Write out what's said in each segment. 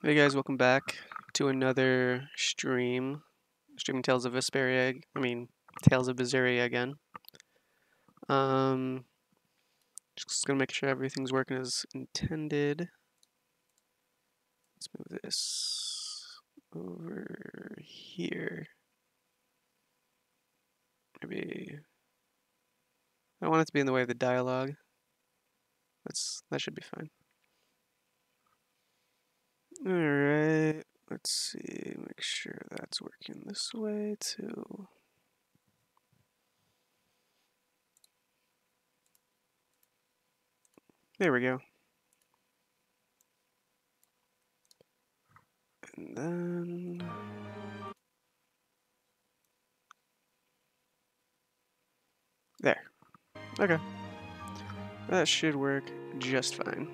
Hey guys, welcome back to another stream. Streaming Tales of Vesperia. Tales of Berseria again. Um, just gonna make sure everything's working as intended. Let's move this over here. Maybe I don't want it to be in the way of the dialogue. That should be fine. Alright, let's see, make sure that's working this way too. There we go. And then there. Okay. That should work just fine.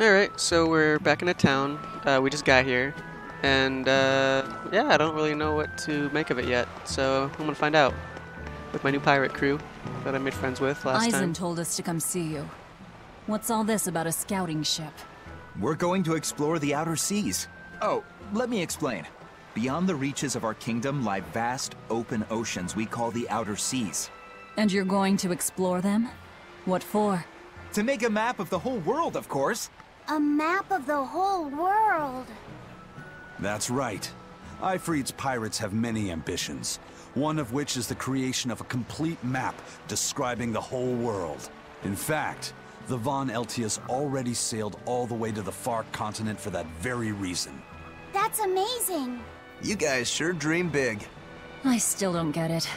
Alright, so we're back in a town. We just got here. And, yeah, I don't really know what to make of it yet. So I'm gonna find out with my new pirate crew that I made friends with last time. Eisen told us to come see you. What's all this about a scouting ship? We're going to explore the outer seas. Oh, let me explain. Beyond the reaches of our kingdom lie vast, open oceans we call the outer seas. And you're going to explore them? What for? To make a map of the whole world, of course. A map of the whole world. That's right. Ifrit's pirates have many ambitions, one of which is the creation of a complete map describing the whole world. In fact, the Von Eltius already sailed all the way to the far continent for that very reason. That's amazing. You guys sure dream big. I still don't get it.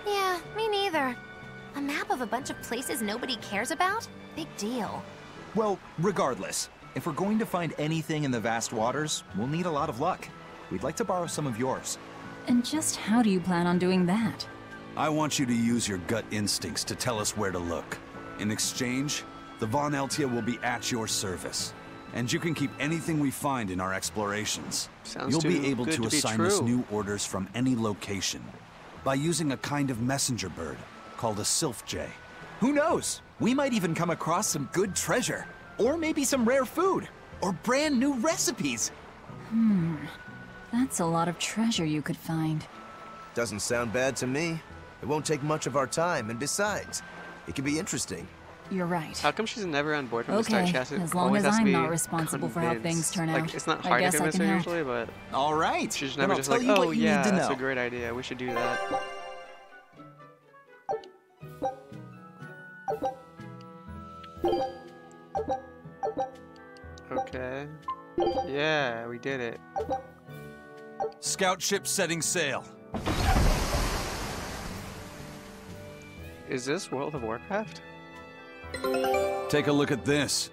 Yeah, me neither. A map of a bunch of places nobody cares about? Big deal. Well, regardless, if we're going to find anything in the vast waters, we'll need a lot of luck. We'd like to borrow some of yours. And just how do you plan on doing that? I want you to use your gut instincts to tell us where to look. In exchange, the Von Eltia will be at your service. And you can keep anything we find in our explorations. Sounds You'll too be able good to to be assign us true. new orders from any location by using a kind of messenger bird called a sylph jay. Who knows? We might even come across some good treasure. Or maybe some rare food. Or brand new recipes. That's a lot of treasure you could find. Doesn't sound bad to me. It won't take much of our time, and besides, it could be interesting. You're right. How come she's never on board from the start? Okay, She has to, as long always as has to I'm be not responsible for how things convinced. turn Like, out. it's not I hard to guess I convince can her help. usually, but All right. she's Then never I'll just tell like, you oh what you yeah, need to that's know. a great idea. We should do that. Okay. Yeah, we did it. Scout ship setting sail. Is this World of Warcraft? Take a look at this.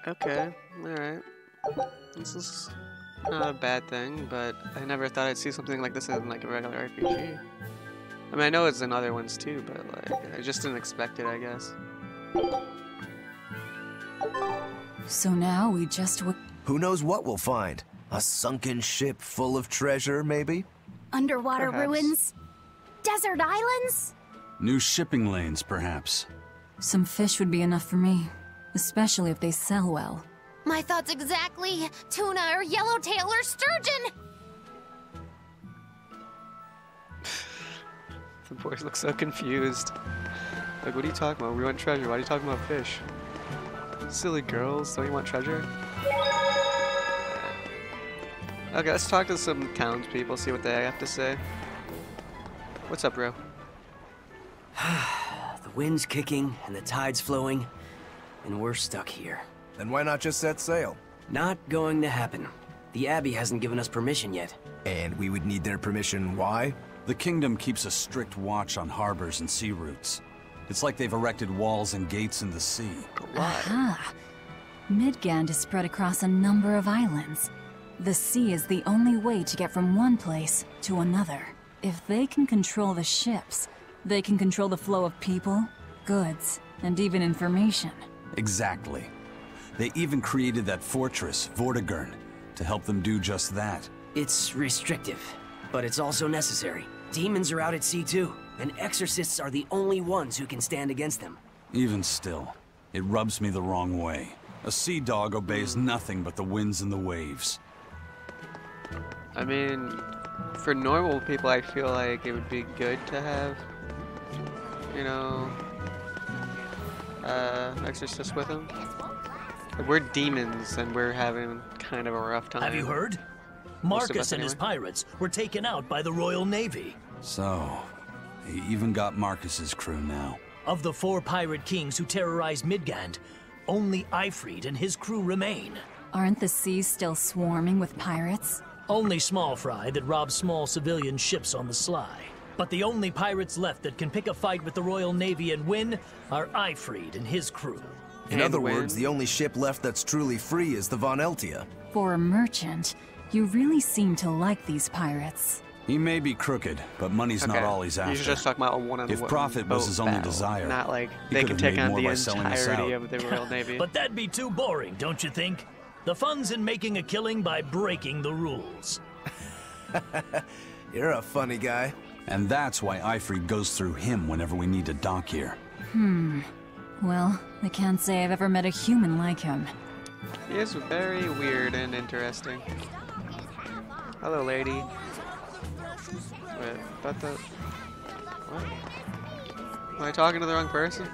Okay, alright. This is not a bad thing, but I never thought I'd see something like this in like a regular RPG. I mean, I know it's in other ones too, but like, I just didn't expect it, I guess. So now we just Who knows what we'll find? A sunken ship full of treasure, maybe? Underwater Perhaps. ruins? Desert islands? New shipping lanes, perhaps. Some fish would be enough for me. Especially if they sell well. My thoughts exactly. Tuna or yellowtail or sturgeon. The boys look so confused. Like, what are you talking about? We want treasure. Why are you talking about fish? Silly girls, don't you want treasure? Okay, let's talk to some townspeople, see what they have to say. What's up, bro? The wind's kicking and the tide's flowing, and we're stuck here. Then why not just set sail? Not going to happen. The Abbey hasn't given us permission yet. And we would need their permission, why? The kingdom keeps a strict watch on harbors and sea routes. It's like they've erected walls and gates in the sea. Aha! Midgand is spread across a number of islands. The sea is the only way to get from one place to another. If they can control the ships, they can control the flow of people, goods, and even information. Exactly. They even created that fortress, Vortigern, to help them do just that. It's restrictive, but it's also necessary. Demons are out at sea too, and exorcists are the only ones who can stand against them. Even still, it rubs me the wrong way. A sea dog obeys nothing but the winds and the waves. I mean, for normal people, I feel like it would be good to have, you know, exorcist with them. We're demons, and we're having kind of a rough time. Have you heard? Most of Marcus us, and his anyway. pirates were taken out by the Royal Navy. So, he even got Marcus's crew now. Of the 4 pirate kings who terrorized Midgand, only Ifrid and his crew remain. Aren't the seas still swarming with pirates? Only small fry that rob small civilian ships on the sly. But the only pirates left that can pick a fight with the Royal Navy and win are Ifrid and his crew. In And other win. words, the only ship left that's truly free is the Von Eltia. For a merchant, you really seem to like these pirates. He may be crooked, but money's not all he's after. You should just talk about one of the If profit was his only battle, desire, not like he they could can have take made on more the by selling us entirety out. of the Royal Navy. But that'd be too boring, don't you think? The fun's in making a killing by breaking the rules. You're a funny guy. And that's why Ifrid goes through him whenever we need to dock here. Well, I can't say I've ever met a human like him. He is very weird and interesting. Hello, lady. Wait, but the... What? Am I talking to the wrong person?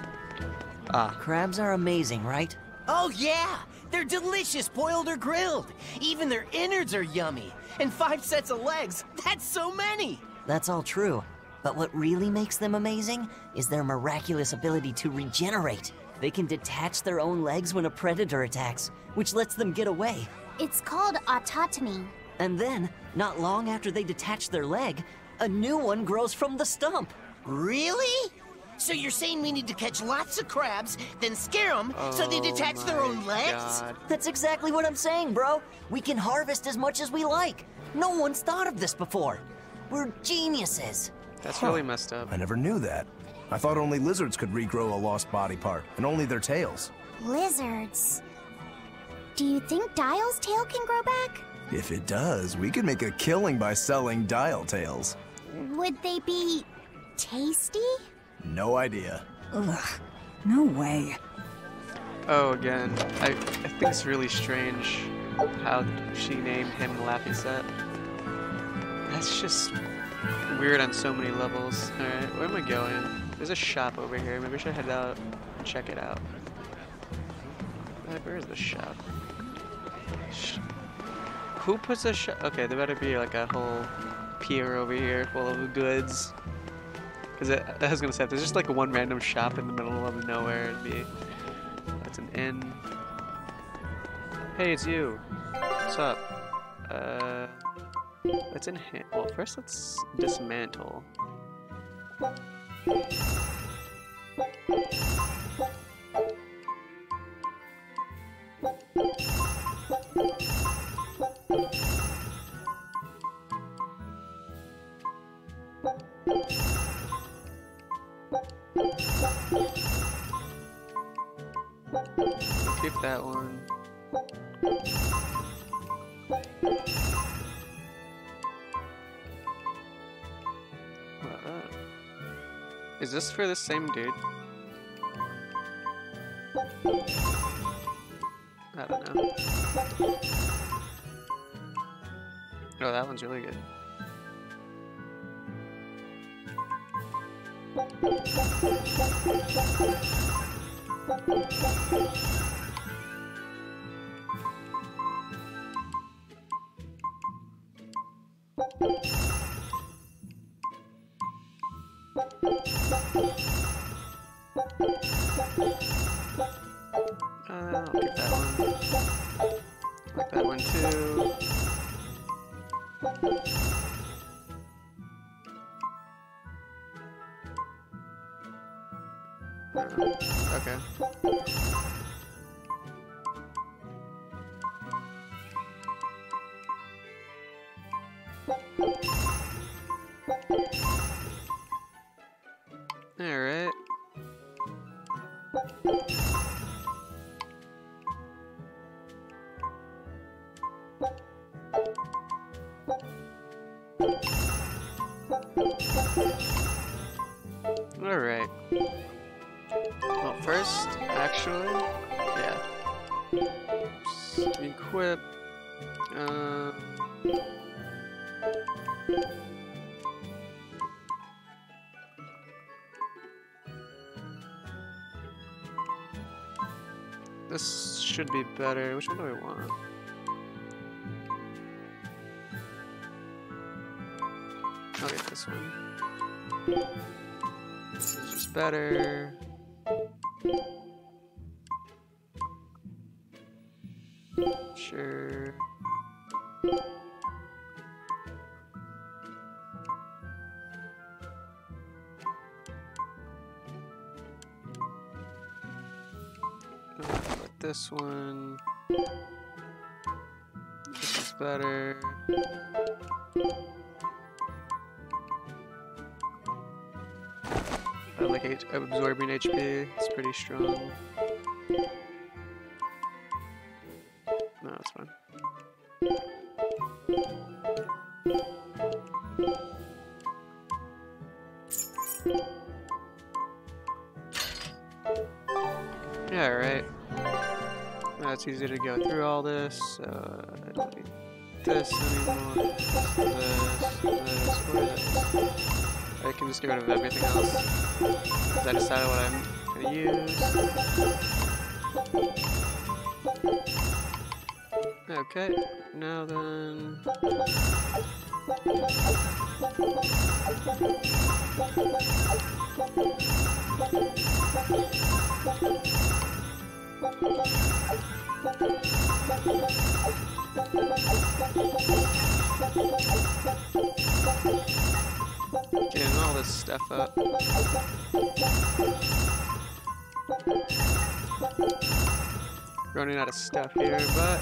Ah, Crabs are amazing, right? Oh yeah! They're delicious boiled or grilled! Even their innards are yummy! And 5 sets of legs! That's so many! That's all true. But what really makes them amazing is their miraculous ability to regenerate. They can detach their own legs when a predator attacks, which lets them get away. It's called autotomy. And then, not long after they detach their leg, a new one grows from the stump. Really? So you're saying we need to catch lots of crabs, then scare them so they detach their own legs? God. That's exactly what I'm saying, bro. We can harvest as much as we like. No one's thought of this before. We're geniuses. That's really messed up. I never knew that. I thought only lizards could regrow a lost body part, and only their tails. Lizards. Do you think Dial's tail can grow back? If it does, we could make a killing by selling dial tails. Would they be tasty? No idea. Ugh, no way. Oh, again, I think it's really strange how she named him Laphicet. That's just weird on so many levels. Alright, where am I going? There's a shop over here. Maybe I should head out and check it out. Where is the shop? Who puts a shop? Okay, there better be like a whole pier over here full of goods. Because I was gonna say, if there's just like one random shop in the middle of nowhere, it'd be... That's an inn. Hey, it's you. What's up? Let's enhance. Well, first let's dismantle. Keep that one. Is this for the same dude? I don't know. Oh, that one's really good. I'll keep that one. Like that one too. Okay. Alright. Alright. Well, first, actually, yeah. Just equip. This should be better. Which one do I want? I'll get this one. This is just better. Sure. This one. This is better. I like absorbing HP. It's pretty strong. No, it's fine. Yeah, right. It's easy to go through all this, so I don't need this anymore. This. I can just get rid of everything else. Because I decided what I'm gonna use. Okay, now then. Getting all this stuff up. Running out of stuff here, but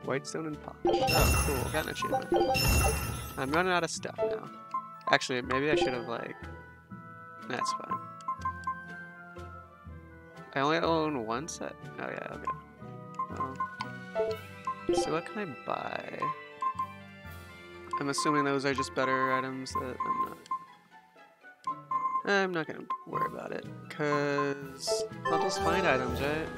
Whitestone and polish. Oh, cool. Got an achievement. I'm running out of stuff now. Actually, maybe I should have, like... That's fine. I only own one set? Oh, yeah, okay. Well, so what can I buy? I'm assuming those are just better items that I'm not gonna worry about it, because I'll just find items, right?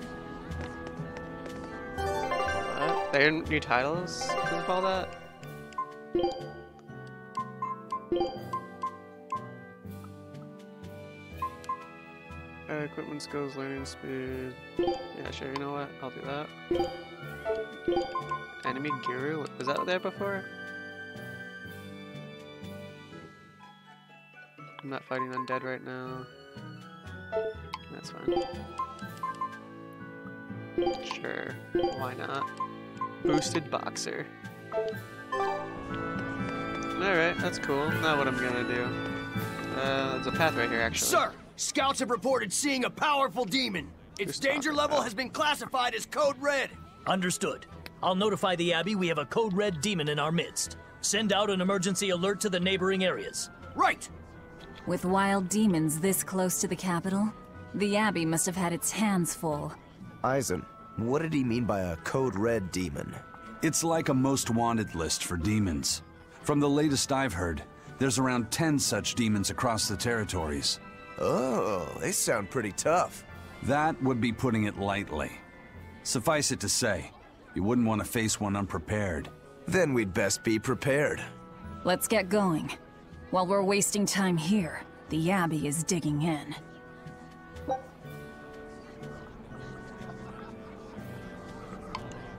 What? They are new titles because of all that? Equipment skills, learning speed. Yeah, sure, you know what? I'll do that. Enemy Guru? Was that there before? I'm not fighting undead right now. That's fine. Sure, why not? Boosted Boxer. Alright, that's cool. Now what I'm gonna do. There's a path right here, actually. Sir! Scouts have reported seeing a powerful demon. Its danger level has been classified as Code Red. Understood. I'll notify the Abbey we have a Code Red demon in our midst. Send out an emergency alert to the neighboring areas. Right! With wild demons this close to the capital, the Abbey must have had its hands full. Eisen, what did he mean by a Code Red demon? It's like a most wanted list for demons. From the latest I've heard, there's around 10 such demons across the territories. Oh, they sound pretty tough. That would be putting it lightly. Suffice it to say, you wouldn't want to face one unprepared. Then we'd best be prepared. Let's get going. While we're wasting time here, the Abbey is digging in.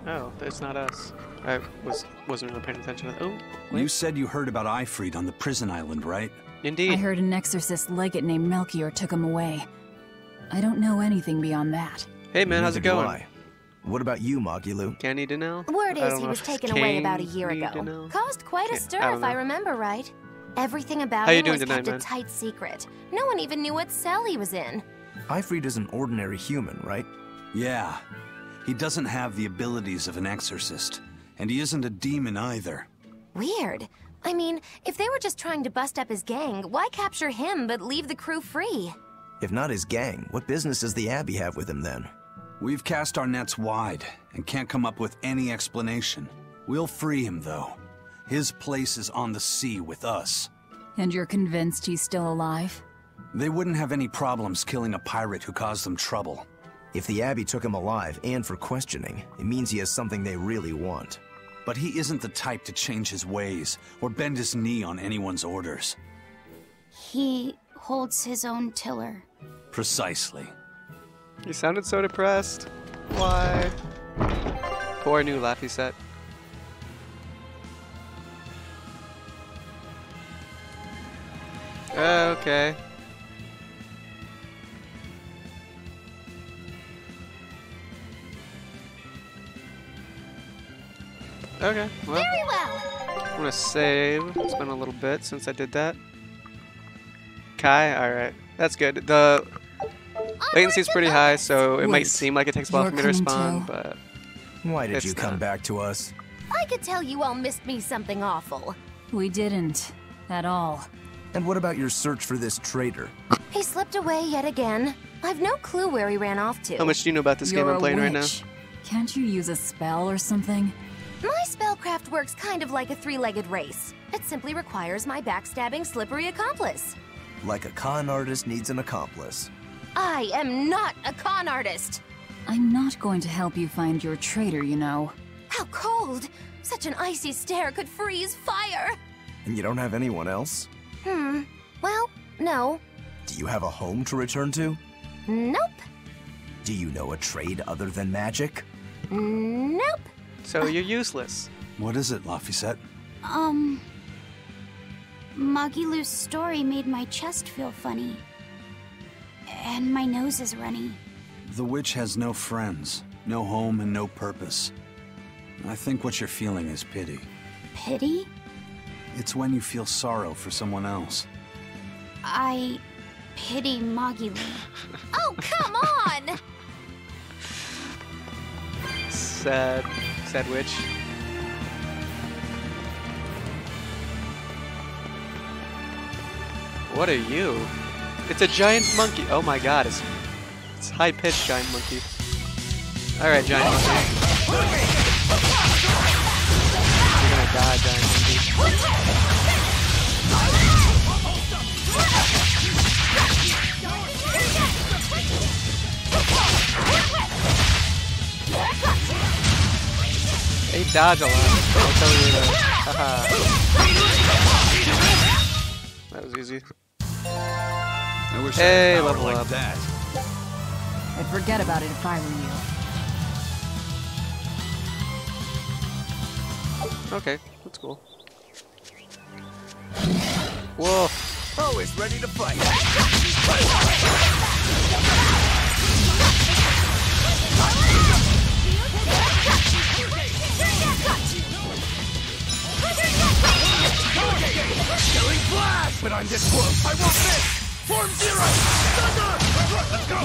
Oh, that's not us. I wasn't really paying attention to. Oh, wait. You said you heard about Ifrit on the prison island, right? Indeed. I heard an exorcist legate named Melchior took him away. I don't know anything beyond that. Hey man, how's it going? Why? What about you, Magilu? Candy Danelle? Word is he was taken away about a year ago. Caused quite a stir, if I remember right. Everything about him was kept a tight secret. No one even knew what cell he was in. Ifrit is an ordinary human, right? Yeah. He doesn't have the abilities of an exorcist. And he isn't a demon either. Weird. I mean, if they were just trying to bust up his gang, why capture him but leave the crew free? If not his gang, what business does the Abbey have with him then? We've cast our nets wide and can't come up with any explanation. We'll free him, though. His place is on the sea with us. And you're convinced he's still alive? They wouldn't have any problems killing a pirate who caused them trouble. If the Abbey took him alive and for questioning, it means he has something they really want. But he isn't the type to change his ways or bend his knee on anyone's orders. He holds his own tiller. Precisely. He sounded so depressed. Why? Poor new Laffy set. Okay. Okay, well. Very well. I'm gonna save. It's been a little bit since I did that. Kai, alright. That's good. The latency's pretty high, so it might seem like it takes a while for me to respond, but... Why did you come back to us? I could tell you all missed me something awful. We didn't. At all. And what about your search for this traitor? He slipped away yet again. I've no clue where he ran off to. How much do you know about this game I'm playing right now? Can't you use a spell or something? My spellcraft works kind of like a three-legged race. It simply requires my backstabbing, slippery accomplice. Like a con artist needs an accomplice. I am not a con artist! I'm not going to help you find your traitor, you know. How cold! Such an icy stare could freeze fire! And you don't have anyone else? Well, no. Do you have a home to return to? Nope. Do you know a trade other than magic? Nope. So you're useless. What is it, Laphicet? Magilou's story made my chest feel funny. And my nose is runny. The witch has no friends, no home, and no purpose. I think what you're feeling is pity. Pity? It's when you feel sorrow for someone else. I pity Magilou. Oh, come on! Sad witch. What are you? It's a giant monkey. Oh my god, it's high-pitched giant monkey. Alright, giant monkey. You're gonna die, giant monkey. They dodge a lot, I'll tell you that. Haha. That was easy. I wish hey, I had level like up. That. I'd forget about it if I were you. Okay, that's cool. Whoa. Always ready to fight. Killing flash! But I'm this close, I won't miss! Form zero! Thunder! Let's go!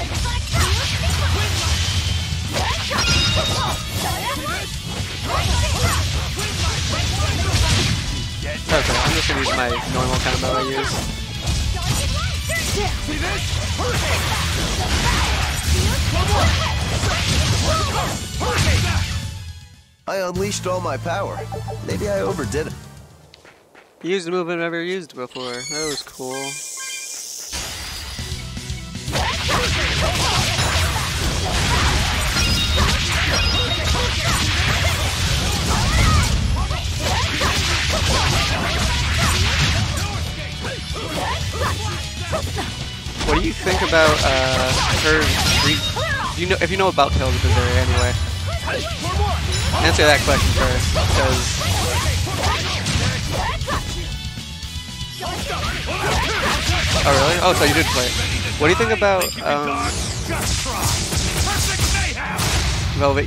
Okay, I'm just gonna use my normal combo I use. See this? I unleashed all my power. Maybe I overdid it. You used a move I've never used before. That was cool. What do you think about her? You know, if you know about Tales of Berseria, anyway. Answer that question first, because. Oh really? Oh, so you did play it. What do you think about Velvet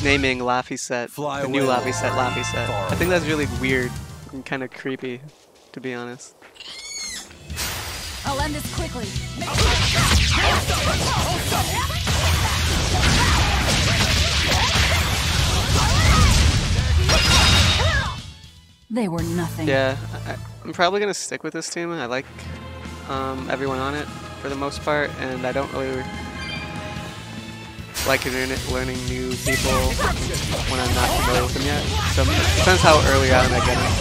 naming Laphicet, the new Laphicet, Laphicet? I think that's really weird and kind of creepy, to be honest. I'll end this quickly. They were nothing. Yeah, I'm probably gonna stick with this team. I like everyone on it. for the most part, and I don't really like learning new people when I'm not familiar with them yet. So it depends how early on I get them.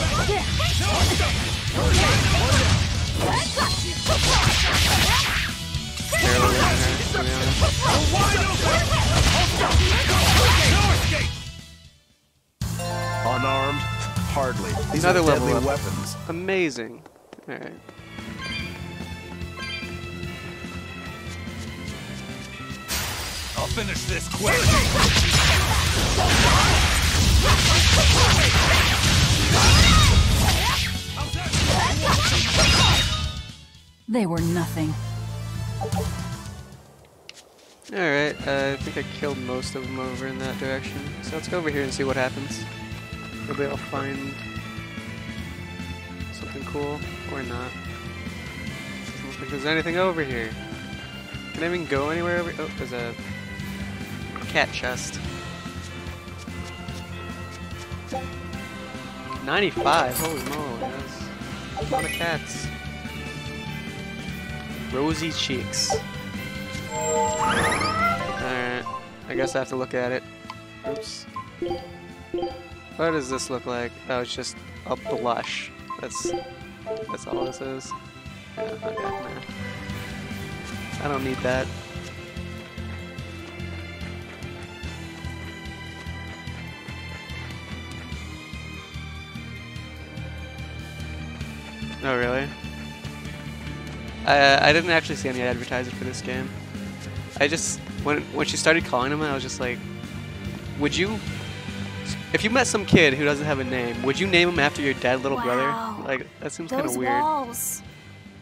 Barely learning her, to be honest. Unarmed? Hardly. These Another are level deadly up. weapons. Amazing. Alright. I'll finish this quick. They were nothing. Alright, I think I killed most of them over in that direction. So let's go over here and see what happens. Maybe I'll find something cool, or not. I don't think there's anything over here. Can I even go anywhere over? Oh, there's a cat chest. 95, holy moly, that's a lot of cats. Rosy cheeks. Alright, I guess I have to look at it. Oops. What does this look like? Oh, it's just a blush. That's all this is. Yeah, okay, nah. I don't need that. Oh, really? I didn't actually see any advertising for this game. I just, when she started calling him, I was just like, would you, if you met some kid who doesn't have a name, would you name him after your dead little brother? Like, that seems kind of weird. Those walls,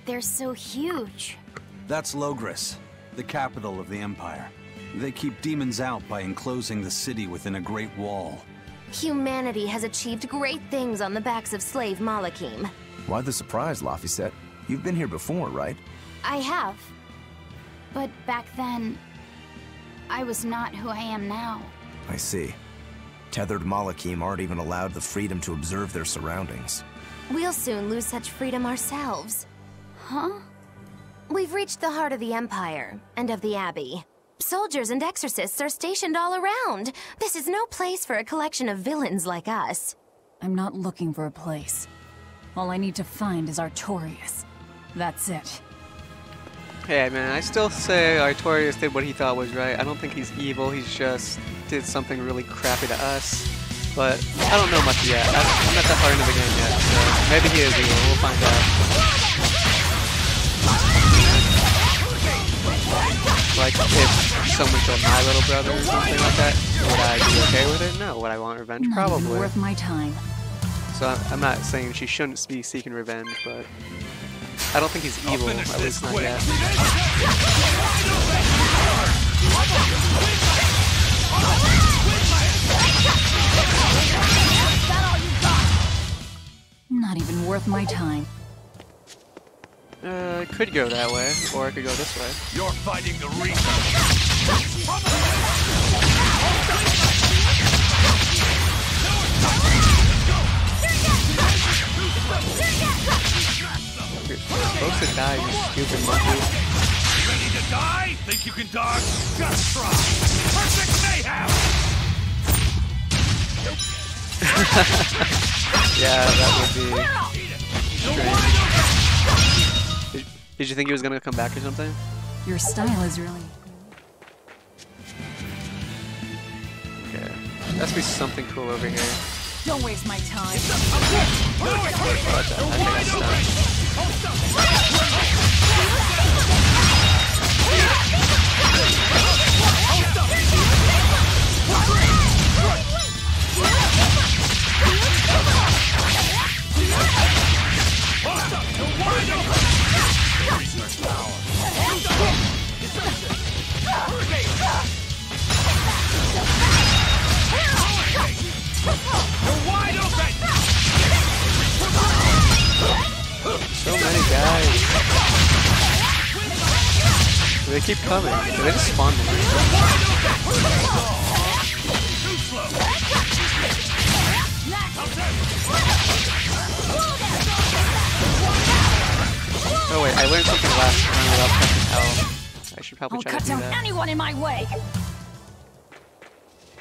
they're so huge. That's Logris, the capital of the Empire. They keep demons out by enclosing the city within a great wall. Humanity has achieved great things on the backs of slave Malakim. Why the surprise, Laphicet? You've been here before, right? I have. But back then, I was not who I am now. I see. Tethered Malakim aren't even allowed the freedom to observe their surroundings. We'll soon lose such freedom ourselves. Huh? We've reached the heart of the Empire, and of the Abbey. Soldiers and exorcists are stationed all around. This is no place for a collection of villains like us. I'm not looking for a place. All I need to find is Artorias. That's it. Hey man, I still say Artorias did what he thought was right. I don't think he's evil, he's just did something really crappy to us. But I don't know much yet. I'm not that far into the game yet, so maybe he is evil, we'll find out. Like, if someone killed my little brother or something like that, would I be okay with it? No. Would I want revenge? Probably. Not even worth my time. So I'm not saying she shouldn't be seeking revenge, but I don't think he's evil, at least not yet. Not even worth my time. I could go that way, or I could go this way. You're fighting the Reaper! You're supposed to die, you stupid monkey. Ready to die? Think you can dodge? Just try! Perfect mayhem! Yeah, that would be strange. Did you think he was gonna come back or something? Your style is really... Okay. There has to be something cool over here. Don't waste my time. I think I stopped. So many guys. They keep coming. Did they just spawn there? Oh wait, I learned something last time without pressing L. I should probably try to do that. I'll cut down anyone in my way.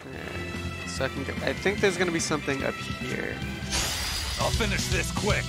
Alright, so I can go. I think there's gonna be something up here. I'll finish this quick.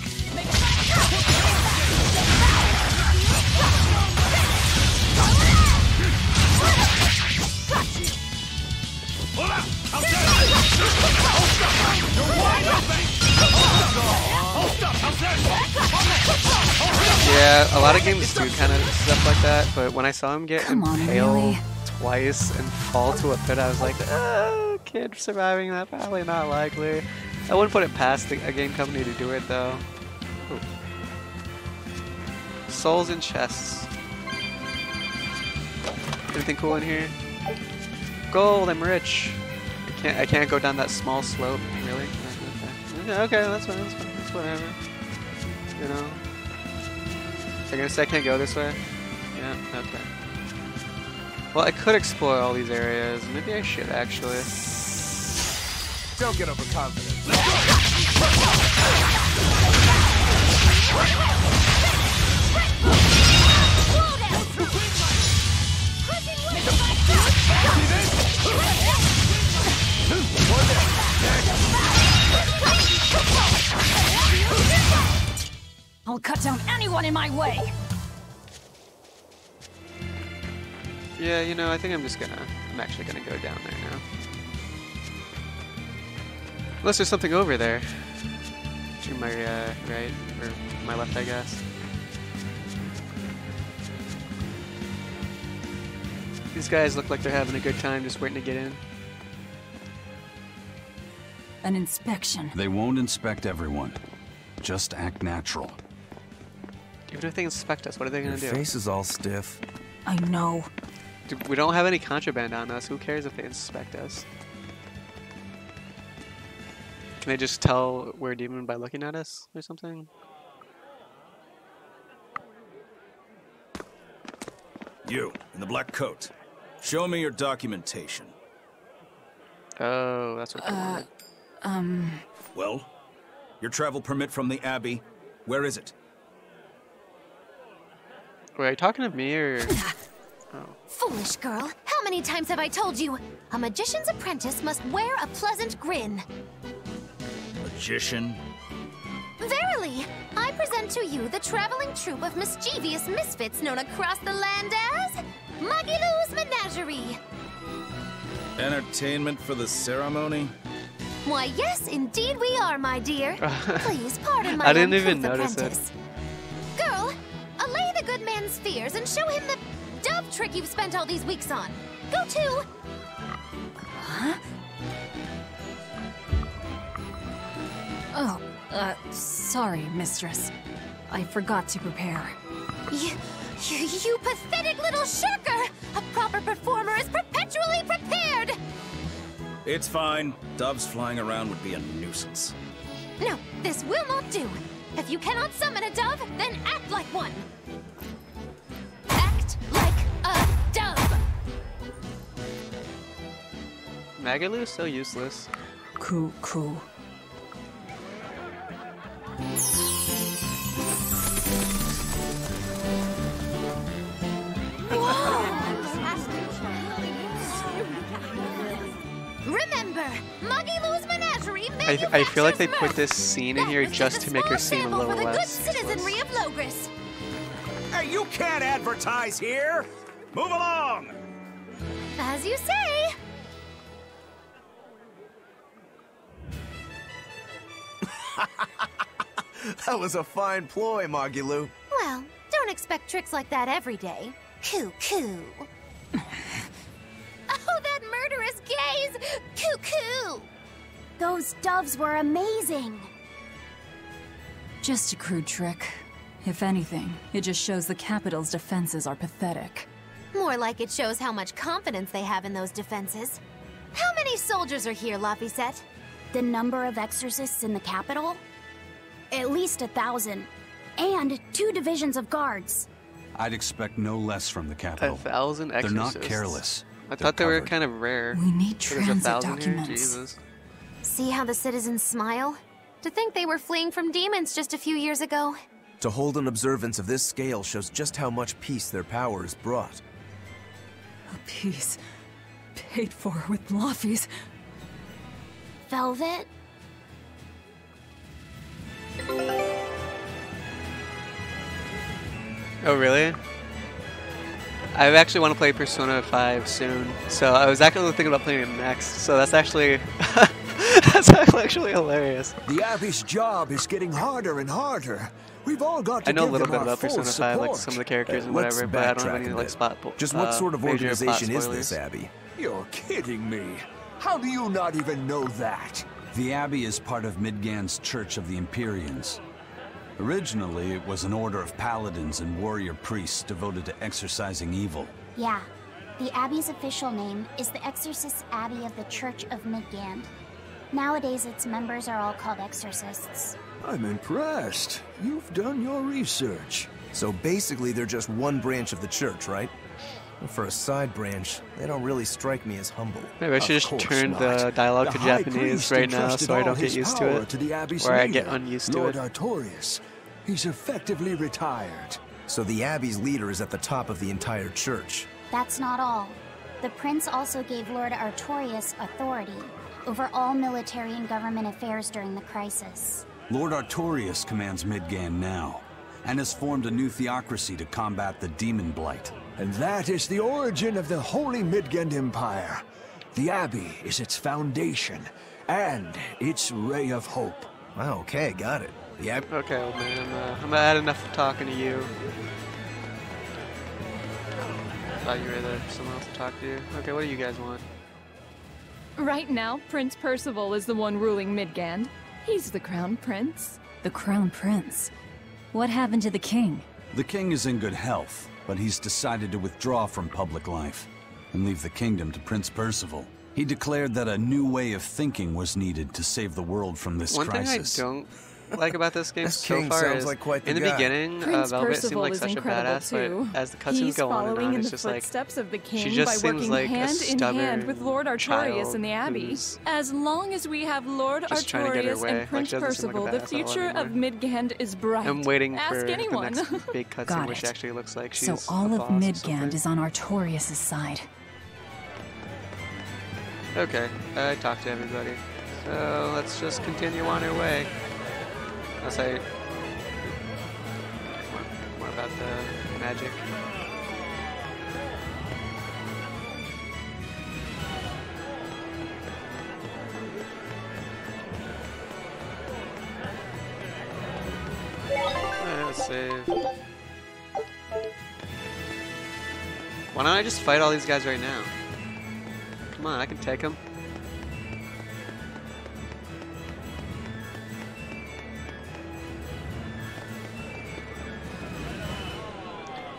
Yeah, a lot of games do kind of stuff like that, but when I saw him get impaled twice and fall to a pit, I was like, oh, kid surviving that, probably not likely. I wouldn't put it past a game company to do it though. Ooh. Souls and chests. Anything cool in here? Gold, I'm rich. I can't go down that small slope, really? Okay, that's fine, that's whatever. You know? So I guess I can't go this way? Yeah, okay. Well, I could explore all these areas. Maybe I should, actually. Don't get overconfident. I'll cut down anyone in my way. Yeah, you know, I think I'm actually gonna go down there now. Unless there's something over there. To my right, or my left, I guess. These guys look like they're having a good time just waiting to get in. An inspection. They won't inspect everyone. Just act natural. Even if they inspect us, what are they gonna do? Your face is all stiff. I know. Dude, we don't have any contraband on us. Who cares if they inspect us? Can they just tell we're a demon by looking at us or something? You, in the black coat. Show me your documentation. Oh, that's what they wanted. Well, your travel permit from the Abbey, where is it? Wait, are you talking to me or... Oh. Foolish girl, how many times have I told you? A magician's apprentice must wear a pleasant grin. Magician? Verily, I present to you the traveling troupe of mischievous misfits known across the land as Magilou's Menagerie. Entertainment for the ceremony? Why, yes, indeed we are, my dear. Please pardon my I didn't even notice apprentice. Girl, allay the good man's fears and show him the dove trick you've spent all these weeks on. Go to... Huh? Oh, sorry, mistress. I forgot to prepare. You pathetic little shirker! A proper performer is perpetually prepared! It's fine. Doves flying around would be a nuisance. No, this will not do. If you cannot summon a dove, then act like one. Act like a dove! Magalou's so useless. Cool. Remember, Magilou's Menagerie. I feel like they put this scene in here just to make her seem a little for the less. good citizenry of Logris. Hey, you can't advertise here! Move along! As you say. That was a fine ploy, Magilou. Well, don't expect tricks like that every day. Coo. Oh, that murderous gaze! Coo. Those doves were amazing. Just a crude trick. If anything, it just shows the capital's defenses are pathetic. More like it shows how much confidence they have in those defenses. How many soldiers are here, Laphicet? The number of exorcists in the capital? At least 1,000. And 2 divisions of guards. I'd expect no less from the capital. 1,000 exorcists. They're not careless. I thought they were kind of rare. We need There's transit 1,000 here? documents. Jesus. See how the citizens smile? To think they were fleeing from demons just a few years ago. To hold an observance of this scale shows just how much peace their power has brought. A peace paid for with Laffy's. Velvet? Oh, really? I actually want to play Persona 5 soon, so I was actually thinking about playing it next, so that's actually that's actually hilarious. The Abbey's job is getting harder and harder. We've all got to I know a give little them bit our about full Persona 5, support. like some of the characters and Let's whatever, but I don't have backtrack any a like bit. spot. Just what sort of major plot organization is spoilers. this Abbey? You're kidding me. How do you not even know that? The Abbey is part of Midgand's Church of the Empyreans. Originally, it was an order of paladins and warrior priests devoted to exorcising evil. Yeah. The Abbey's official name is the Exorcist Abbey of the Church of Midgand. Nowadays, its members are all called exorcists. I'm impressed. You've done your research. So basically, they're just one branch of the church, right? For a side branch, they don't really strike me as humble. Maybe I should just turn the dialogue to Japanese right now so I don't get used to it. Or I get unused to it. Lord Artorias. He's effectively retired. So the Abbey's leader is at the top of the entire church. That's not all. The prince also gave Lord Artorias authority over all military and government affairs during the crisis. Lord Artorias commands Midgand now, and has formed a new theocracy to combat the demon blight. And that is the origin of the Holy Midgand Empire. The Abbey is its foundation, and its ray of hope. Wow, okay, got it. The Abbey... Okay, old man, I'm had enough of talking to you. Thought you were there for someone else to talk to. Okay, what do you guys want? Right now, Prince Percival is the one ruling Midgand. He's the Crown Prince. The Crown Prince? What happened to the king? The king is in good health, but he's decided to withdraw from public life and leave the kingdom to Prince Percival. He declared that a new way of thinking was needed to save the world from this crisis. One thing I don't like about this game This so king far sounds is like quite the in the guy. beginning, Prince Velvet seemed Percival like is such a incredible badass, too. but as the cutscenes He's go on and following on, in it's the just like footsteps of the king she just by seems working like hand a in hand stubborn with Lord Artorias child in the Abbey. who's As long as we have Lord just trying to get her Artorias way. and Like, Prince she doesn't seem Percival, like a the badass at all future of anymore. Midgand is bright. I'm waiting Ask for anyone. the next big Got cutscene where it. she actually looks like she's So all a of boss or Midgand something. is on Artorias' side. Okay, I talked to everybody. So let's just continue on our way. Unless I... More about the magic. Alright, let's save. Why don't I just fight all these guys right now? Come on, I can take them.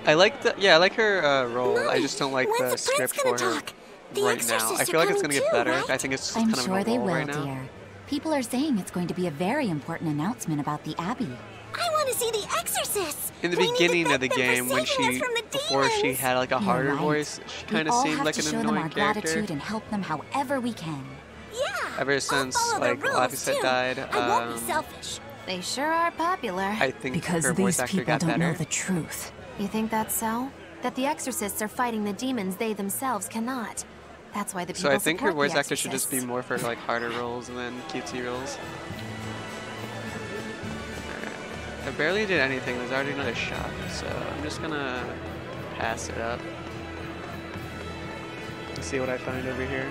I like the I like her role. Mommy, I just don't like when's the the script prince gonna for her talk? The right now. I exorcists feel are like it's gonna coming get too, better. right? I think it's just I'm kind of sure a they role will, right now. dear. People are saying it's going to be a very important announcement about the Abbey. I want to see the exorcists! In the We need to beginning of the thank them for game, when saving us she from the before she demons. had like a You're harder right. voice, she We kind of all seemed have like to an show them our annoying character. gratitude and help them however we can. Yeah! Ever since follow their like rules, Laffy too. died, I won't be selfish. They sure are popular. I think Because her these voice actor people got don't better. know the truth. You think that's so? That the exorcists are fighting the demons they themselves cannot. That's why the people So I think her support the voice actor should just be exorcists. more for like harder roles than cutesy roles. Alright. I barely did anything. There's already another shot, so I'm just gonna pass it up. Let's see what I find over here.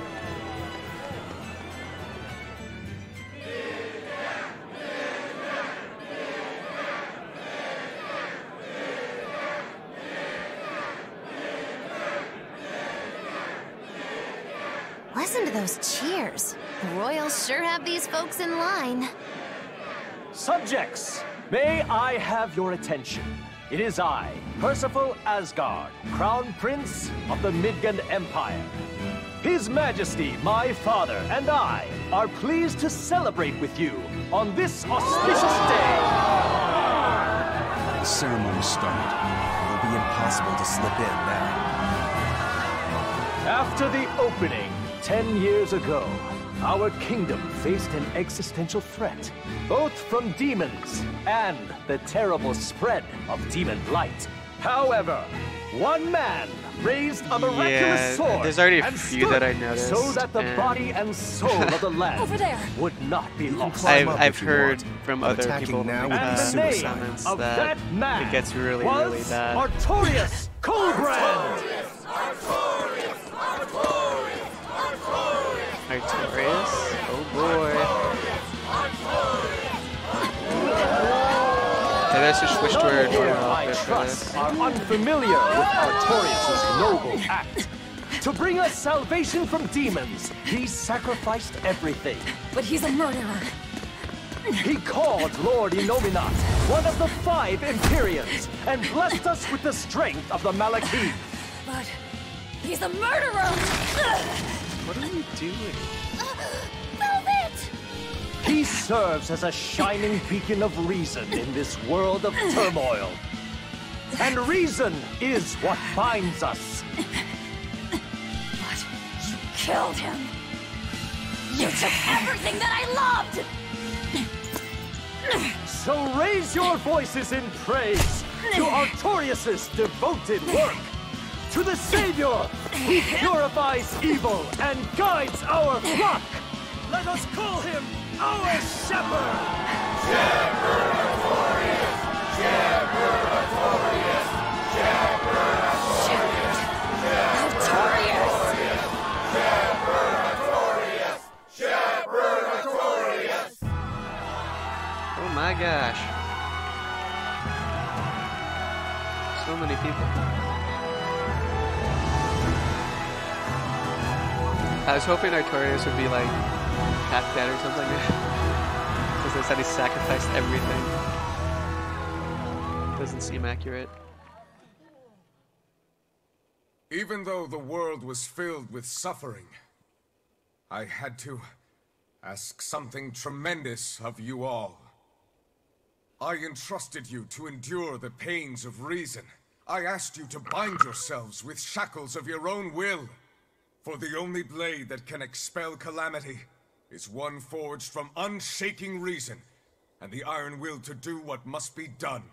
Listen to those cheers. The royals sure have these folks in line. Subjects, may I have your attention? It is I, Percival Asgard, Crown Prince of the Midgand Empire. His Majesty, my father, and I are pleased to celebrate with you on this auspicious day. The ceremony started. It'll be impossible to slip in now. After the opening 10 years ago, our kingdom faced an existential threat, both from demons and the terrible spread of demon light. However, one man raised a miraculous sword there's already a and few that I noticed, so that the body and soul of the land over there would not be lost. I've heard from other people now in the comments of that man it gets really, really bad. Artorias Colbrand! Artorias? Oh boy. Maybe I should switch to our normal outfit for this. Are unfamiliar with Artorias' noble act. To bring us salvation from demons, he sacrificed everything. But he's a murderer. He called Lord Innominat, one of the 5 Empyreans, and blessed us with the strength of the Malachim. But he's a murderer! What are you doing? Velvet! He serves as a shining beacon of reason in this world of turmoil. And reason is what binds us. But you killed him. You took everything that I loved! So raise your voices in praise to Artorias' devoted work, to the Savior who purifies evil and guides our flock. Let us call him our Shepherd! Shepherd Artorias! Shepherd Artorias! Shepherd Artorias! Artorias! Shepherd Artorias! Oh my gosh. So many people. I was hoping Artorias would be like half dead or something. Because they said he sacrificed everything. Doesn't seem accurate. Even though the world was filled with suffering, I had to ask something tremendous of you all. I entrusted you to endure the pains of reason. I asked you to bind yourselves with shackles of your own will. For the only blade that can expel calamity is one forged from unshaking reason and the iron will to do what must be done.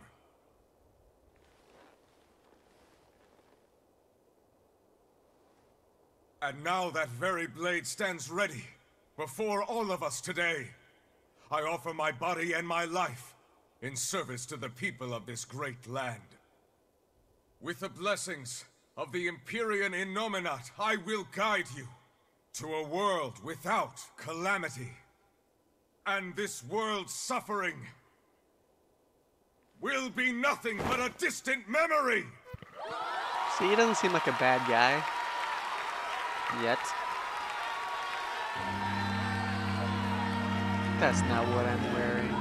And now that very blade stands ready before all of us today. I offer my body and my life in service to the people of this great land. With the blessings of the Empyrean Innominat, I will guide you to a world without calamity. And this world's suffering will be nothing but a distant memory! See, he doesn't seem like a bad guy. Yet. That's not what I'm wearing.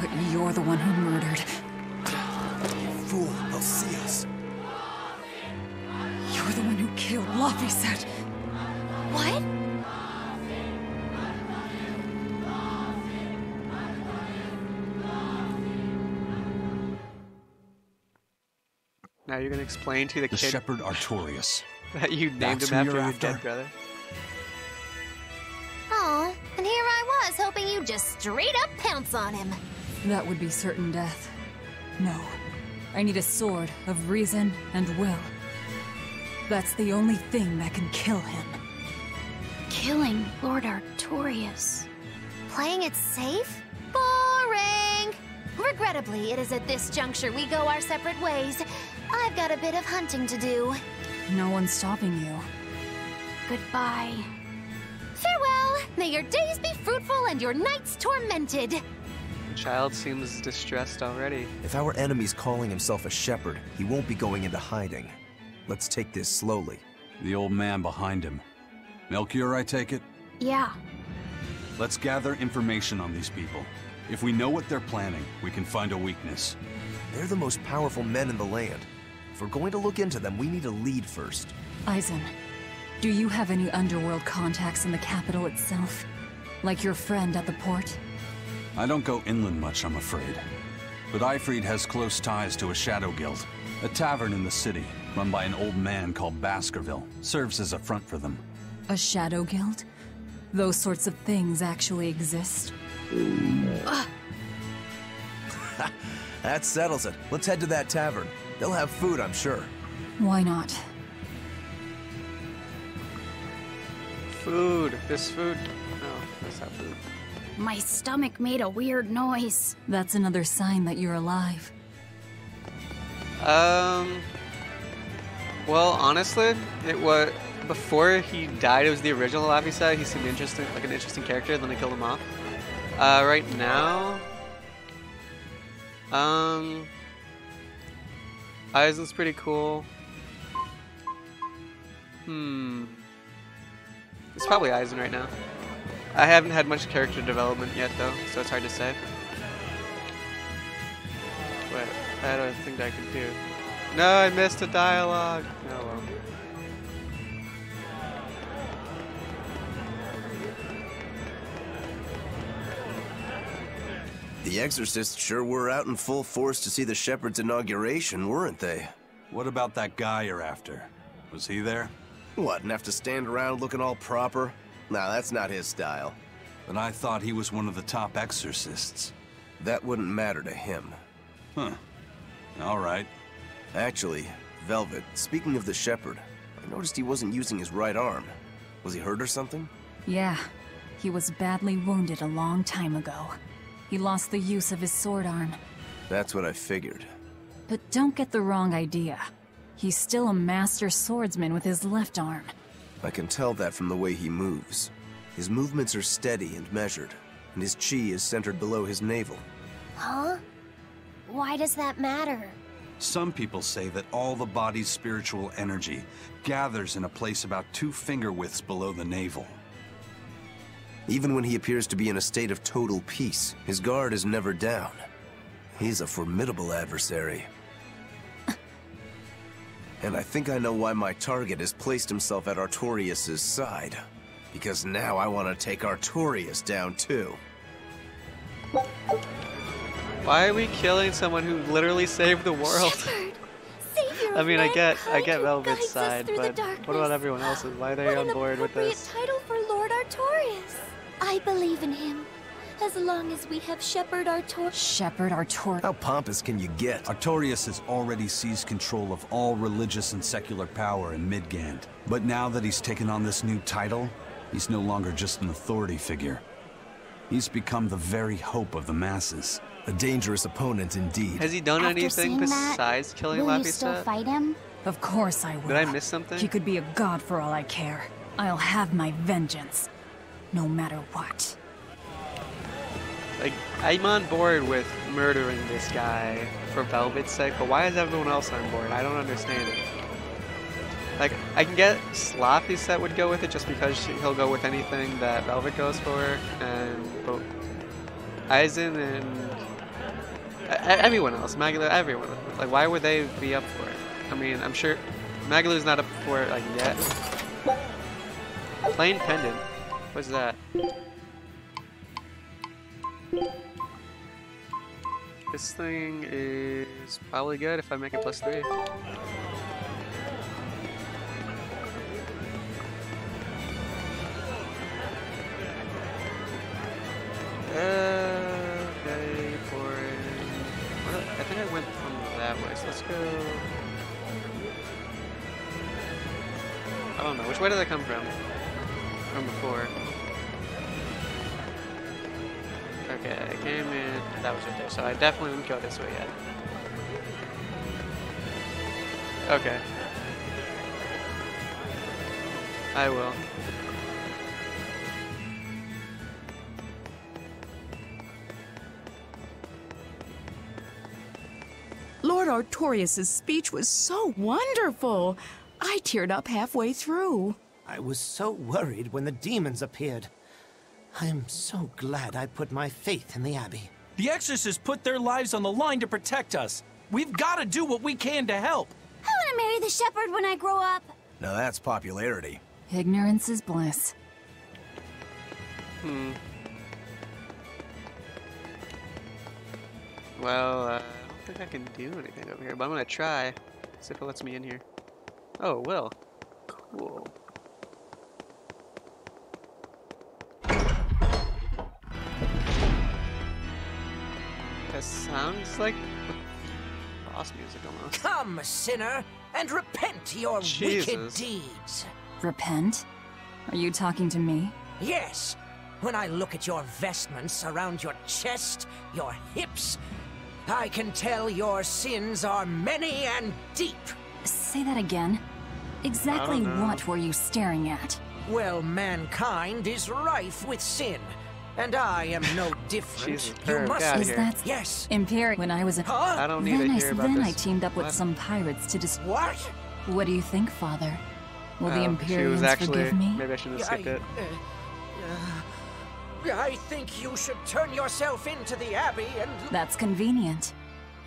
But you're the one who murdered. Fool, they'll see us. You're the one who killed Laphicet. What? Now you're gonna explain to the kid Shepherd Artorias. that you named him after your dead brother. Oh, and here I was hoping you'd just straight up pounce on him. That would be certain death. No. I need a sword of reason and will. That's the only thing that can kill him. Killing Lord Artorias. Playing it safe? Boring! Regrettably, it is at this juncture we go our separate ways. I've got a bit of hunting to do. No one's stopping you. Goodbye. Farewell! May your days be fruitful and your nights tormented. The child seems distressed already. If our enemy's calling himself a shepherd, he won't be going into hiding. Let's take this slowly. The old man behind him. Melchior, I take it? Yeah. Let's gather information on these people. If we know what they're planning, we can find a weakness. They're the most powerful men in the land. If we're going to look into them, we need a lead first. Eisen, do you have any underworld contacts in the capital itself? Like your friend at the port? I don't go inland much, I'm afraid. But Eifried has close ties to a shadow guild. A tavern in the city, run by an old man called Baskerville, serves as a front for them. A shadow guild? Those sorts of things actually exist? That settles it. Let's head to that tavern. They'll have food, I'm sure. Why not? Food. This food. No, that's not food. My stomach made a weird noise. That's another sign that you're alive. Well, honestly, it was before he died. It was the original Avisa. He seemed interesting, like an interesting character. Then they killed him off. Right now, Aizen's pretty cool. It's probably Aizen right now. I haven't had much character development yet, though, so it's hard to say. But I don't think I can do. No, I missed a dialogue. Oh well. The Exorcists sure were out in full force to see the Shepherd's inauguration, weren't they? What about that guy you're after? Was he there? What, and have to stand around looking all proper? Nah, that's not his style. But I thought he was one of the top exorcists. That wouldn't matter to him. Huh. All right. Actually, Velvet, speaking of the Shepherd, I noticed he wasn't using his right arm. Was he hurt or something? Yeah. He was badly wounded a long time ago. He lost the use of his sword arm. That's what I figured. But don't get the wrong idea. He's still a master swordsman with his left arm. I can tell that from the way he moves. His movements are steady and measured, and his chi is centered below his navel. Huh? Why does that matter? Some people say that all the body's spiritual energy gathers in a place about 2 finger widths below the navel. Even when he appears to be in a state of total peace, his guard is never down. He's a formidable adversary. And I think I know why my target has placed himself at Artorias' side. Because now I want to take Artorias down too. Why are we killing someone who literally saved the world? Shepherd, savior I mean, I get mankind, Velvet's side, but what about everyone else's? Why are they on board with this? Title for Lord Artorias. I believe in him. As long as we have Shepherd Artorias. Shepherd Artorias. How pompous can you get? Artorias has already seized control of all religious and secular power in Midgand. But now that he's taken on this new title, he's no longer just an authority figure. He's become the very hope of the masses. A dangerous opponent indeed. Has he done anything besides killing Laphicet? Will you still fight him? Of course I will. Did I miss something? He could be a god for all I care. I'll have my vengeance. No matter what. Like, I'm on board with murdering this guy for Velvet's sake, but why is everyone else on board? I don't understand it. Like, I can get Laphicet would go with it just because he'll go with anything that Velvet goes for, and but Aizen and everyone else, Magalu, everyone. Like, why would they be up for it? I mean, I'm sure Magalu's not up for it, like, yet. Plain pendant. What's that? This thing is probably good if I make it +3. Okay, I think I went from that way, so let's go. I don't know, which way did I come from? From before. Okay, I came in, that was right there, so I definitely didn't go this way yet. Okay. I will. Lord Artorias' speech was so wonderful. I teared up halfway through. I was so worried when the demons appeared. I am so glad I put my faith in the Abbey. The Exorcists put their lives on the line to protect us. We've got to do what we can to help. I want to marry the Shepherd when I grow up. Now that's popularity. Ignorance is bliss. Well, I don't think I can do anything over here, but I'm gonna try. See if it lets me in here. Oh, it will. Cool. That sounds like boss music almost. Come, sinner, and repent your wicked deeds. Repent? Are you talking to me? Yes. When I look at your vestments around your chest, your hips, I can tell your sins are many and deep. Say that again. Exactly what were you staring at? Well, mankind is rife with sin, and I am no different. Jesus, you must. Is that yes? Imperial. When I was a. I don't need to hear about Then this. I teamed up with some pirates to What? What do you think, Father? Will the She Imperials was actually. forgive me? Maybe I should have skipped it. I think you should turn yourself into the Abbey and... That's convenient.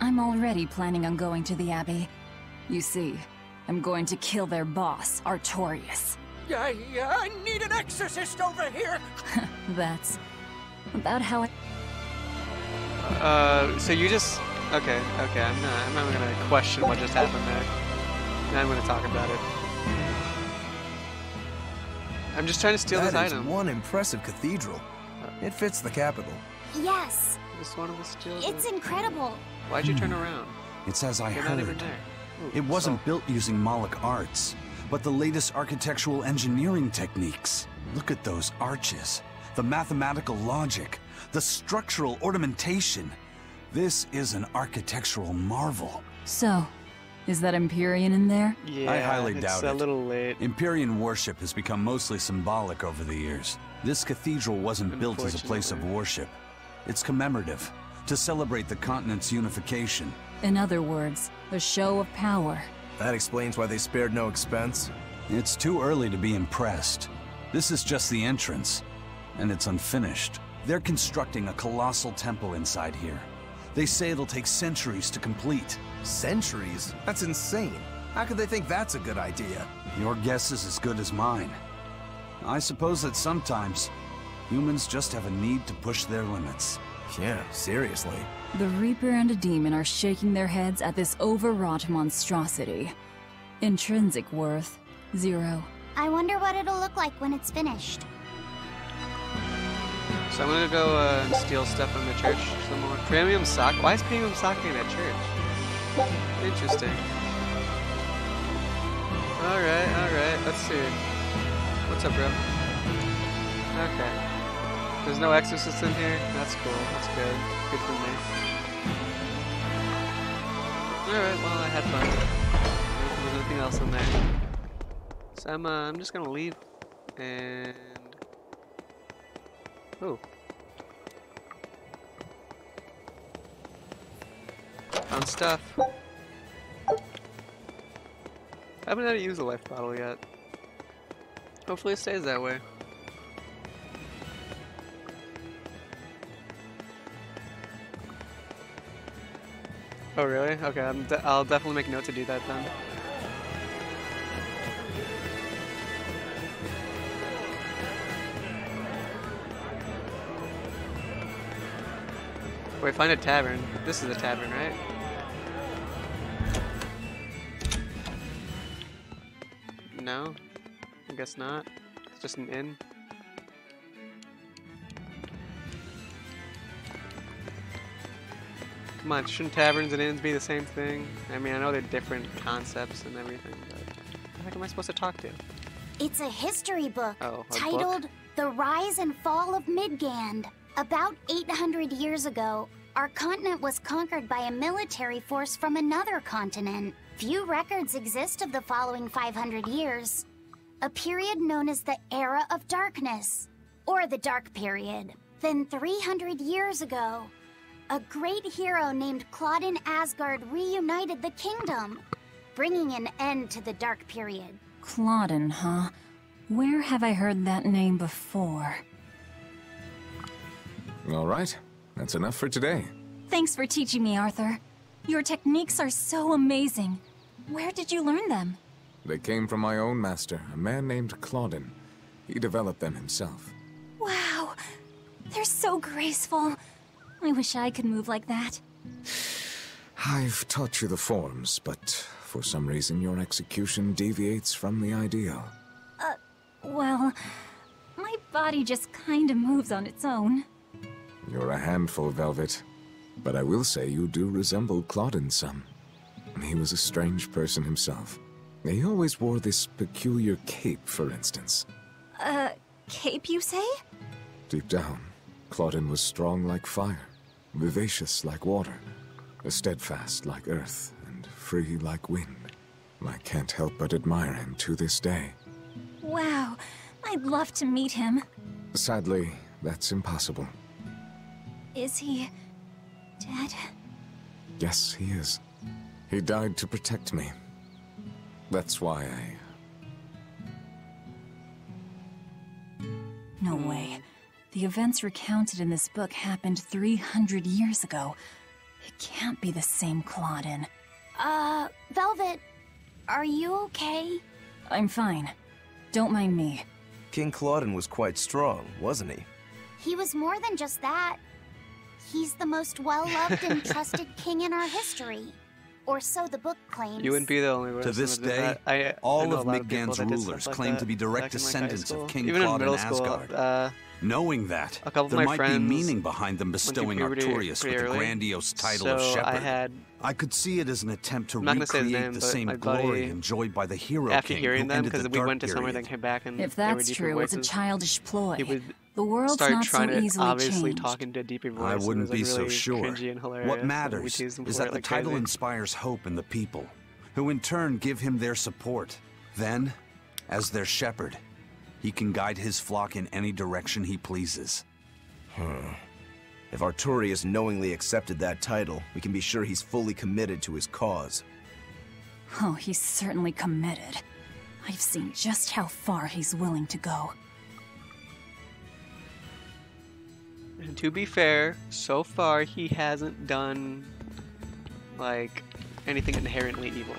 I'm already planning on going to the Abbey. You see, I'm going to kill their boss, Artorias. I need an exorcist over here! That's about how I... So you just... Okay, I'm not gonna question what just happened there. Now I'm gonna talk about it. I'm just trying to steal this item. One impressive cathedral. It fits the capital. Yes. Just wanted to steal It's incredible. Why'd you turn around? It's as I You're heard. not even there. Ooh, It wasn't built using Moloch arts, but the latest architectural engineering techniques. Look at those arches, the mathematical logic, the structural ornamentation. This is an architectural marvel. So, is that Empyrean in there? Yeah, I highly doubt it. It's a little late. Empyrean worship has become mostly symbolic over the years. This cathedral wasn't built as a place of worship. It's commemorative, to celebrate the continent's unification. In other words, a show of power. That explains why they spared no expense. It's too early to be impressed. This is just the entrance, and it's unfinished. They're constructing a colossal temple inside here. They say it'll take centuries to complete. Centuries? That's insane. How could they think that's a good idea? Your guess is as good as mine. I suppose that sometimes humans just have a need to push their limits. Yeah, seriously. The Reaper and a Demon are shaking their heads at this overwrought monstrosity. Intrinsic worth, 0. I wonder what it'll look like when it's finished. So I'm gonna go and steal stuff from the church some more. Premium sake? Why is premium sake in a church? Interesting. Alright, let's see. What's up, bro? Okay. There's no exorcist in here? That's cool, that's good. Good for me. Alright, well, I had fun. There's nothing else in there. So I'm just gonna leave and... Oh. Found stuff. I haven't had to use a life bottle yet. Hopefully it stays that way. Oh really? Okay, I'll definitely make note to do that then. Wait, find a tavern. This is a tavern, right? No? I guess not. It's just an inn. Come on, shouldn't taverns and inns be the same thing? I mean, I know they're different concepts and everything, but who the heck am I supposed to talk to? It's a history book titled The Rise and Fall of Midgand. About 800 years ago, our continent was conquered by a military force from another continent. Few records exist of the following 500 years. A period known as the Era of Darkness, or the Dark Period. Then 300 years ago, a great hero named Claudin Asgard reunited the kingdom, bringing an end to the Dark Period. Claudin, huh? Where have I heard that name before? All right, that's enough for today. Thanks for teaching me, Arthur. Your techniques are so amazing. Where did you learn them? They came from my own master, a man named Claudin. He developed them himself. Wow, they're so graceful. I wish I could move like that. I've taught you the forms, but for some reason your execution deviates from the ideal. Well, my body just kinda moves on its own. You're a handful, Velvet. But I will say you do resemble Claudin some. He was a strange person himself. He always wore this peculiar cape, for instance. Cape, you say? Deep down, Claudin was strong like fire, vivacious like water, steadfast like earth, and free like wind. I can't help but admire him to this day. Wow, I'd love to meet him. Sadly, that's impossible. Is he dead? Yes, he is. He died to protect me. That's why No way. The events recounted in this book happened 300 years ago. It can't be the same Claudin. Velvet, are you okay? I'm fine. Don't mind me. King Claudin was quite strong, wasn't he? He was more than just that. He's the most well-loved and trusted king in our history. Or so the book claims. You wouldn't be the only one. To this day, all of Midgand's rulers claim to be direct descendants of King Claudin Asgard. Knowing that, there might be meaning behind them bestowing Artorias with the grandiose title of Shepherd. I could see it as an attempt to recreate the same glory enjoyed by the hero after king hearing who them, ended the because we dark went to somewhere period. then came back and if that's true, it's a childish ploy. The world's start not trying so to easily obviously changed. talk into a deeper voice. I wouldn't be so really sure. Cringy and hilarious, What matters is that the title inspires hope in the people, who in turn give him their support. Then, as their shepherd, he can guide his flock in any direction he pleases. If Artorias knowingly accepted that title, we can be sure he's fully committed to his cause. Oh, he's certainly committed. I've seen just how far he's willing to go. And to be fair, so far he hasn't done like anything inherently evil.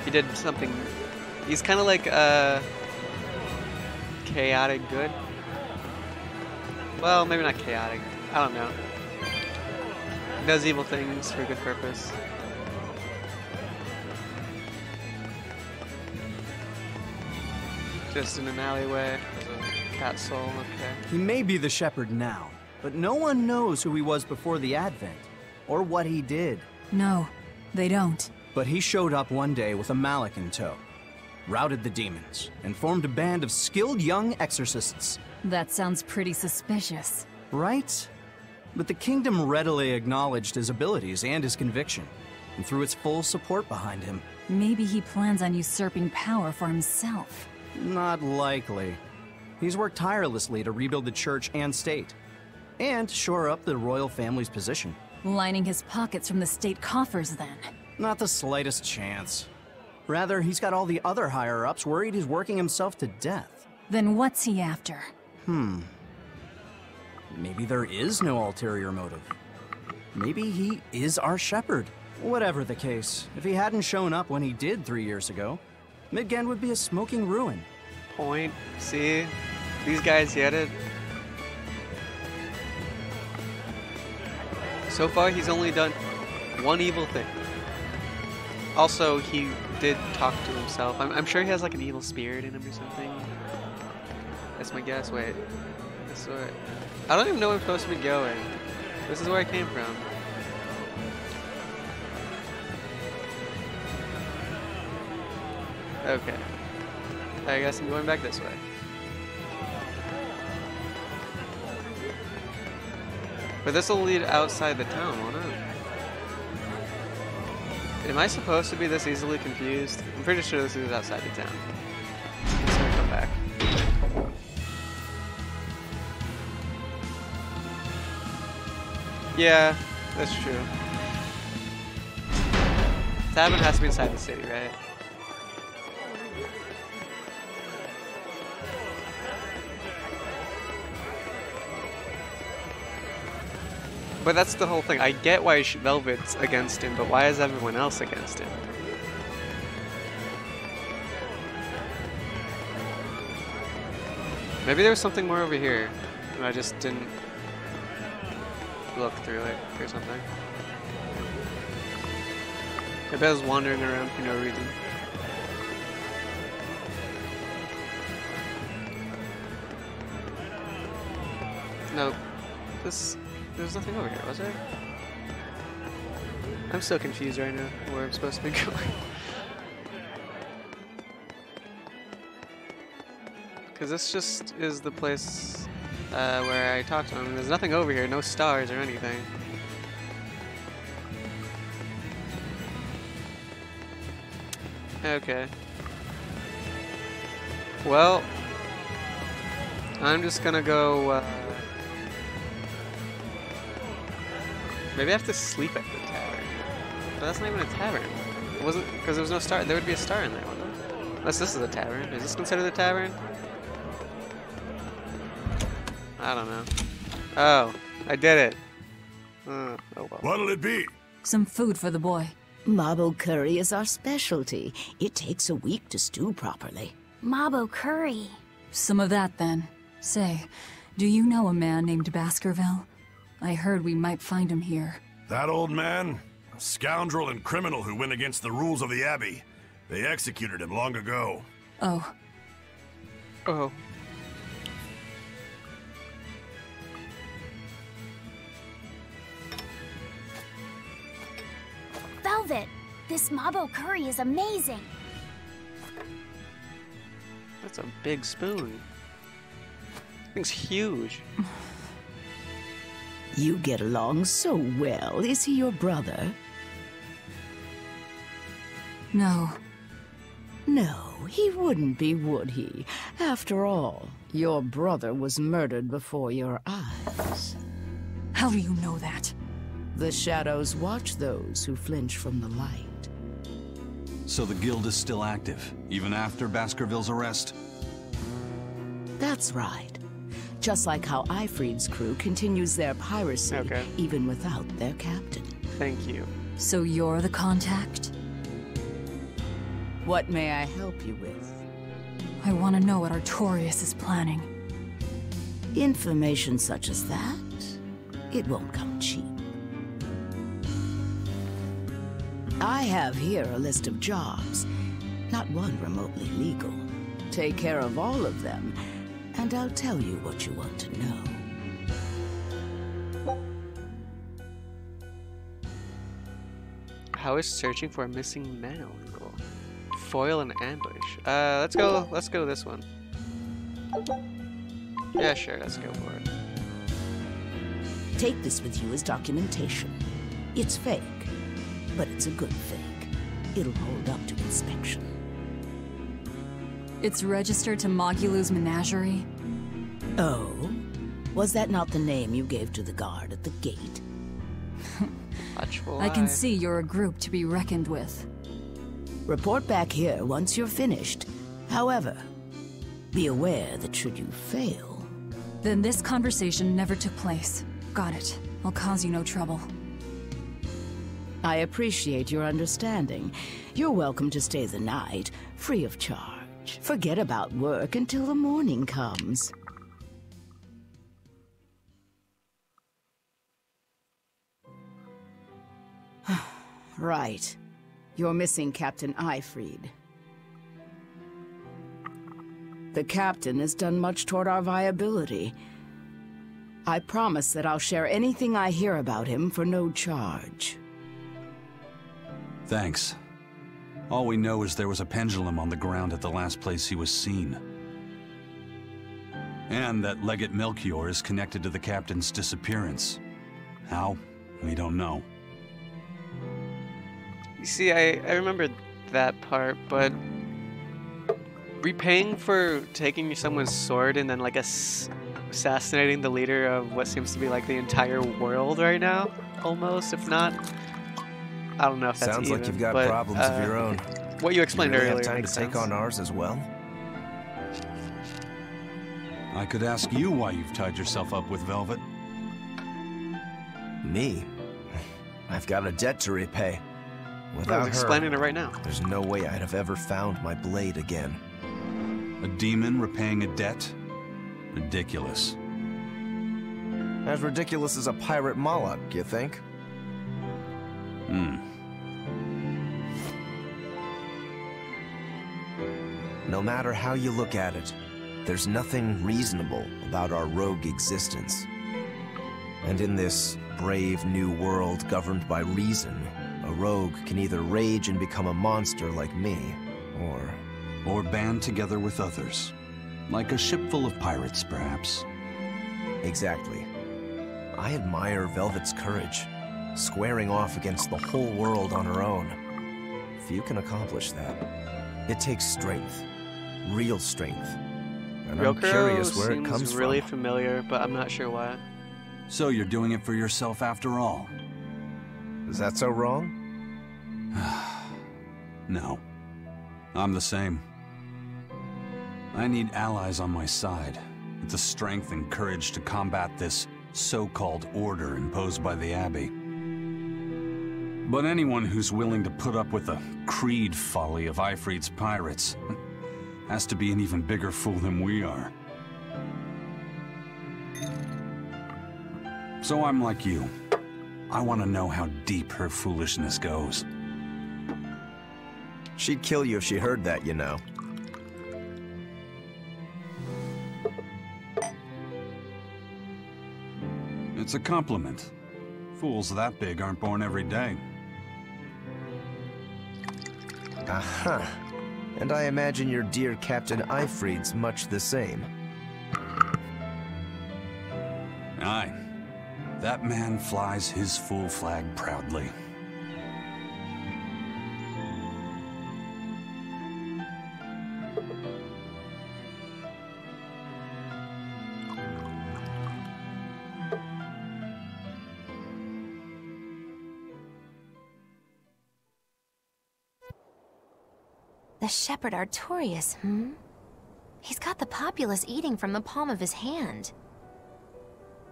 He did something. He's kind of like chaotic good. Well, maybe not chaotic. I don't know. He does evil things for a good purpose. Just in an alleyway. Cat soul, okay. He may be the shepherd now, but no one knows who he was before the Advent, or what he did. No, they don't. But he showed up one day with a mallet in tow, routed the demons, and formed a band of skilled young exorcists. That sounds pretty suspicious. Right? But the kingdom readily acknowledged his abilities and his conviction, and threw its full support behind him. Maybe he plans on usurping power for himself. Not likely. He's worked tirelessly to rebuild the church and state, and shore up the royal family's position. Lining his pockets from the state coffers, then. Not the slightest chance. Rather, he's got all the other higher-ups worried he's working himself to death. Then what's he after? Maybe there is no ulterior motive. Maybe he is our shepherd. Whatever the case, if he hadn't shown up when he did 3 years ago, Midgand would be a smoking ruin. Point. See? These guys get it. So far, he's only done one evil thing. Also, he did talk to himself. I'm sure he has like an evil spirit in him or something. That's my guess. Wait. This way. I don't even know where I'm supposed to be going. This is where I came from. Okay. I guess I'm going back this way. But this will lead outside the town, won't it? Am I supposed to be this easily confused? I'm pretty sure this is outside the town. Let's come back. Yeah, that's true. Tavern has to be inside the city, right? But that's the whole thing. I get why Velvet's against him, but why is everyone else against him? Maybe there was something more over here, and I just didn't look through it or something. Maybe I was wandering around for no reason. Nope. There's nothing over here, was there? I'm so confused right now where I'm supposed to be going. Because this just is the place where I talked to him. There's nothing over here, no stars or anything. Okay. Well, I'm just gonna go, maybe I have to sleep at the tavern. But that's not even a tavern. It wasn't, because there was no star. There would be a star in there, wouldn't there? Unless this is a tavern. Is this considered a tavern? I don't know. Oh, I did it. Oh well. What'll it be? Some food for the boy. Mabo curry is our specialty. It takes a week to stew properly. Mabo curry. Some of that, then. Say, do you know a man named Baskerville? I heard we might find him here. That old man? A scoundrel and criminal who went against the rules of the Abbey. They executed him long ago. Oh. Oh. Velvet, this Mabo curry is amazing. That's a big spoon. Thing's huge. You get along so well. Is he your brother? No. No, he wouldn't be, would he? After all, your brother was murdered before your eyes. How do you know that? The shadows watch those who flinch from the light. So the guild is still active, even after Baskerville's arrest? That's right. Just like how Ifreed's crew continues their piracy, even without their captain. Thank you. So you're the contact? What may I help you with? I want to know what Artorias is planning. Information such as that, it won't come cheap. I have here a list of jobs, not one remotely legal. Take care of all of them, and I'll tell you what you want to know. How is searching for a missing man illegal? Foil and ambush. Let's go this one. Yeah, sure, let's go for it. Take this with you as documentation. It's fake, but it's a good fake. It'll hold up to inspection. It's registered to Mogulu's menagerie? Oh? Was that not the name you gave to the guard at the gate? I can see you're a group to be reckoned with. Report back here once you're finished. However, be aware that should you fail... Then this conversation never took place. Got it. I'll cause you no trouble. I appreciate your understanding. You're welcome to stay the night, free of charge. Forget about work until the morning comes. Right. You're missing Captain Ifreed. The captain has done much toward our viability. I promise that I'll share anything I hear about him for no charge. Thanks. All we know is there was a pendulum on the ground at the last place he was seen. And that Legate Melchior is connected to the captain's disappearance. How? We don't know. You see, I remember that part, but repaying for taking someone's sword and then like assassinating the leader of what seems to be like the entire world right now, almost, if not. I don't know if that's Sounds like you've got problems of your own. What you explained you really earlier have time makes to take sense. on ours as well. I could ask you why you've tied yourself up with Velvet. Me? I've got a debt to repay. I Without was her, explaining it right now. There's no way I'd have ever found my blade again. A demon repaying a debt? Ridiculous. As ridiculous as a pirate Moloch, you think? No matter how you look at it, there's nothing reasonable about our rogue existence. And in this brave new world governed by reason, a rogue can either rage and become a monster like me, or band together with others. Like a ship full of pirates, perhaps. Exactly. I admire Velvet's courage, squaring off against the whole world on her own. Few can accomplish that. It takes strength. Real strength. And I'm curious where it comes from. Really familiar, but I'm not sure why. So you're doing it for yourself after all? Is that so wrong? No. I'm the same. I need allies on my side, with the strength and courage to combat this so-called order imposed by the Abbey. But anyone who's willing to put up with the creed folly of Aifread's pirates has to be an even bigger fool than we are. So I'm like you. I want to know how deep her foolishness goes. She'd kill you if she heard that, you know. It's a compliment. Fools that big aren't born every day. Aha. And I imagine your dear Captain Aifread's much the same. Aye. That man flies his full flag proudly. The Shepherd Artorias, He's got the populace eating from the palm of his hand.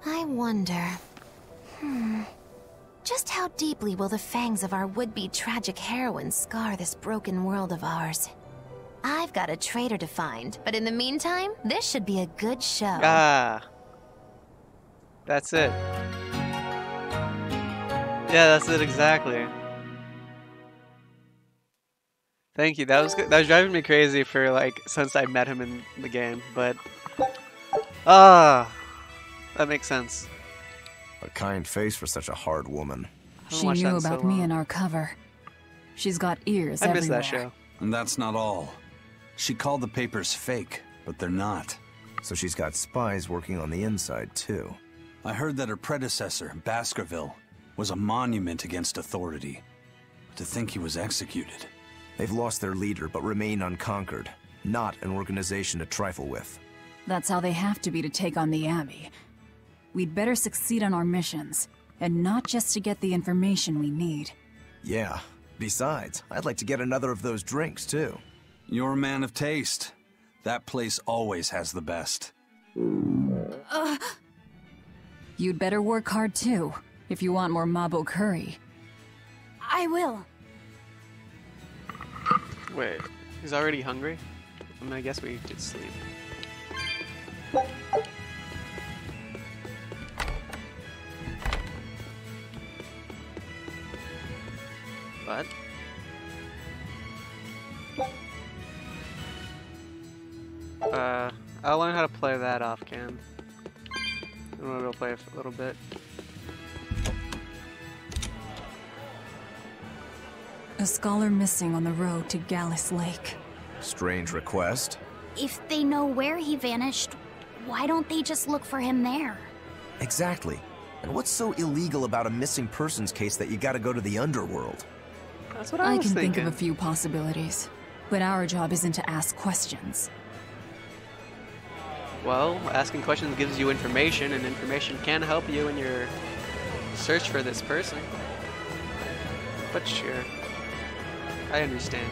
I wonder... Just how deeply will the fangs of our would-be tragic heroine scar this broken world of ours? I've got a traitor to find, but in the meantime, this should be a good show. Ah. That's it. Yeah, that's it exactly. Thank you. That was good. That was driving me crazy for like since I met him in the game, but that makes sense. A kind face for such a hard woman. She knew about me in our cover. She's got ears everywhere. I missed that show. And that's not all. She called the papers fake, but they're not. So she's got spies working on the inside, too. I heard that her predecessor, Baskerville, was a monument against authority. But to think he was executed. They've lost their leader, but remain unconquered. Not an organization to trifle with. That's how they have to be to take on the Abbey. We'd better succeed on our missions, and not just to get the information we need. Yeah. Besides, I'd like to get another of those drinks, too. You're a man of taste. That place always has the best. You'd better work hard, too, if you want more Mabo curry. I will. Wait, he's already hungry? I mean, I guess we could sleep. What? I'll learn how to play that off cam. I'm gonna go play it for a little bit. A scholar missing on the road to Gallus Lake. Strange request. If they know where he vanished, why don't they just look for him there? Exactly. And what's so illegal about a missing persons case that you gotta go to the underworld? That's what I was thinking. Think of a few possibilities, but our job isn't to ask questions. Well, asking questions gives you information, and information can help you in your search for this person. But sure, I understand.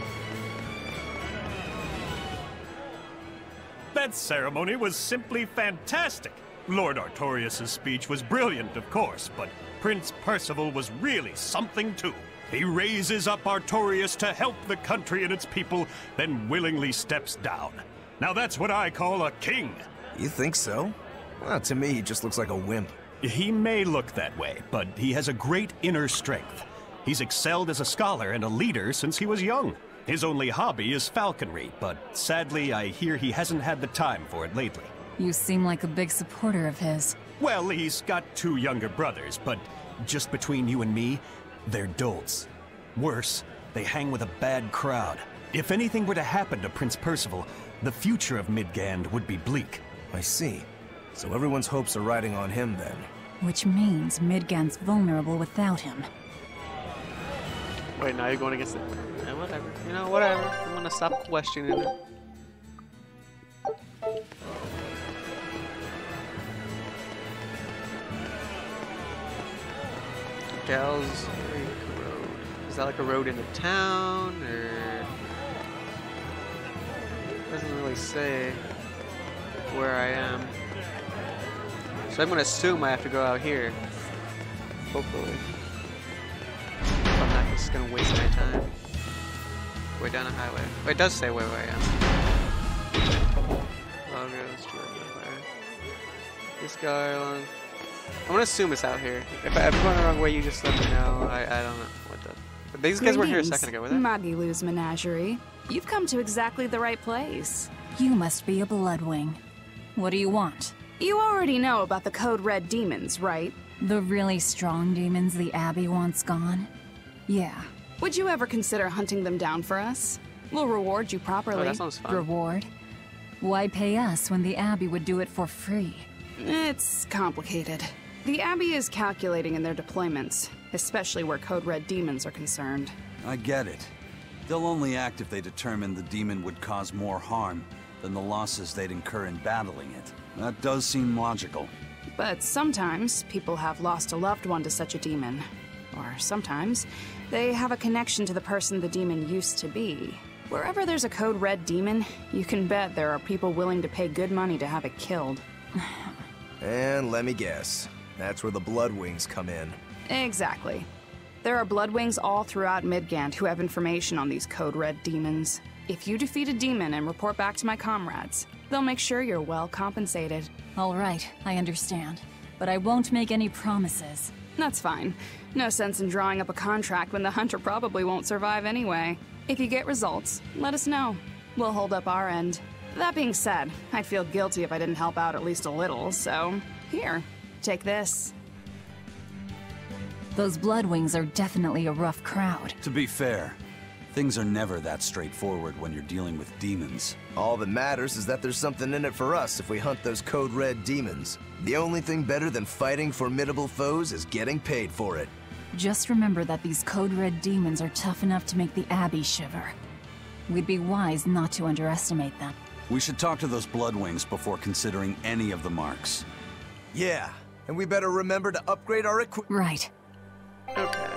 That ceremony was simply fantastic. Lord Artorias' speech was brilliant, of course, but Prince Percival was really something too. He raises up Artorias to help the country and its people, then willingly steps down. Now that's what I call a king. You think so? Well, to me, he just looks like a wimp. He may look that way, but he has a great inner strength. He's excelled as a scholar and a leader since he was young. His only hobby is falconry, but sadly, I hear he hasn't had the time for it lately. You seem like a big supporter of his. Well, he's got 2 younger brothers, but just between you and me, they're dolts. Worse, they hang with a bad crowd. If anything were to happen to Prince Percival, the future of Midgand would be bleak. I see. So everyone's hopes are riding on him then. Which means Midgand's vulnerable without him. Wait, now you're going against it. Whatever. You know, whatever. I'm gonna stop questioning it. Gals Creek Road. Is that like a road into town, or it doesn't really say where I am? So I'm gonna assume I have to go out here. Hopefully. I'm not just gonna waste my time. Way down a highway. Oh, it does say where I am. Oh, okay, let's try this guy along. I'm gonna assume it's out here. If I'm going the wrong way, you just let me know. I don't know what the. But these guys weren't here a second ago, were they? Magilou's menagerie. You've come to exactly the right place. You must be a Bloodwing. What do you want? You already know about the Code Red demons, right? The really strong demons the Abbey wants gone? Yeah. Would you ever consider hunting them down for us? We'll reward you properly. Oh, that sounds fun. Reward? Why pay us when the Abbey would do it for free? It's complicated. The Abbey is calculating in their deployments, especially where Code Red demons are concerned. I get it. They'll only act if they determine the demon would cause more harm than the losses they'd incur in battling it. That does seem logical. But sometimes people have lost a loved one to such a demon. Or sometimes they have a connection to the person the demon used to be. Wherever there's a Code Red demon, you can bet there are people willing to pay good money to have it killed. And let me guess, that's where the Bloodwings come in. Exactly. There are Bloodwings all throughout Midgand who have information on these Code Red demons. If you defeat a demon and report back to my comrades, they'll make sure you're well compensated. All right, I understand. But I won't make any promises. That's fine. No sense in drawing up a contract when the hunter probably won't survive anyway. If you get results, let us know. We'll hold up our end. That being said, I'd feel guilty if I didn't help out at least a little, so here, take this. Those Bloodwings are definitely a rough crowd. To be fair, things are never that straightforward when you're dealing with demons. All that matters is that there's something in it for us if we hunt those Code Red demons. The only thing better than fighting formidable foes is getting paid for it. Just remember that these Code Red demons are tough enough to make the Abbey shiver. We'd be wise not to underestimate them. We should talk to those Bloodwings before considering any of the marks. Yeah, and we better remember to upgrade our equipment. Right. Okay.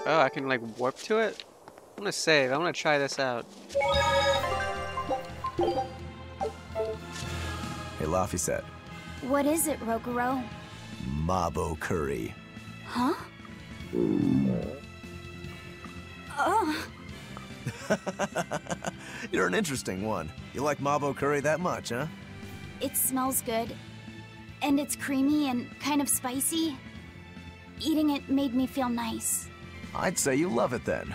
Oh, I can like warp to it? I'm gonna save. I'm gonna try this out. Hey, Laphicet. What is it, Roguro? Mabo curry. Huh? Oh. You're an interesting one. You like Mabo curry that much, huh? It smells good. And it's creamy and kind of spicy. Eating it made me feel nice. I'd say you love it then.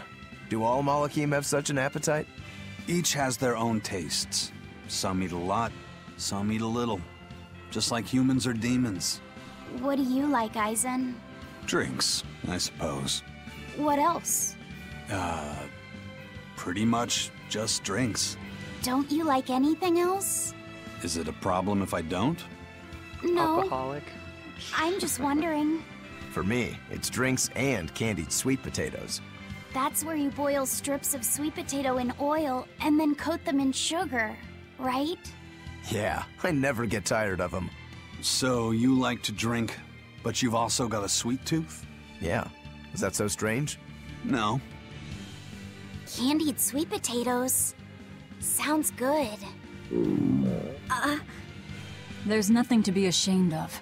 Do all Malakim have such an appetite? Each has their own tastes. Some eat a lot, some eat a little. Just like humans or demons. What do you like, Aizen? Drinks, I suppose. What else? Pretty much just drinks. Don't you like anything else? Is it a problem if I don't? No. Alcoholic. I'm just wondering. For me, it's drinks and candied sweet potatoes. That's where you boil strips of sweet potato in oil and then coat them in sugar, right? Yeah, I never get tired of them. So you like to drink, but you've also got a sweet tooth? Yeah. Is that so strange? No. Candied sweet potatoes. Sounds good. There's nothing to be ashamed of.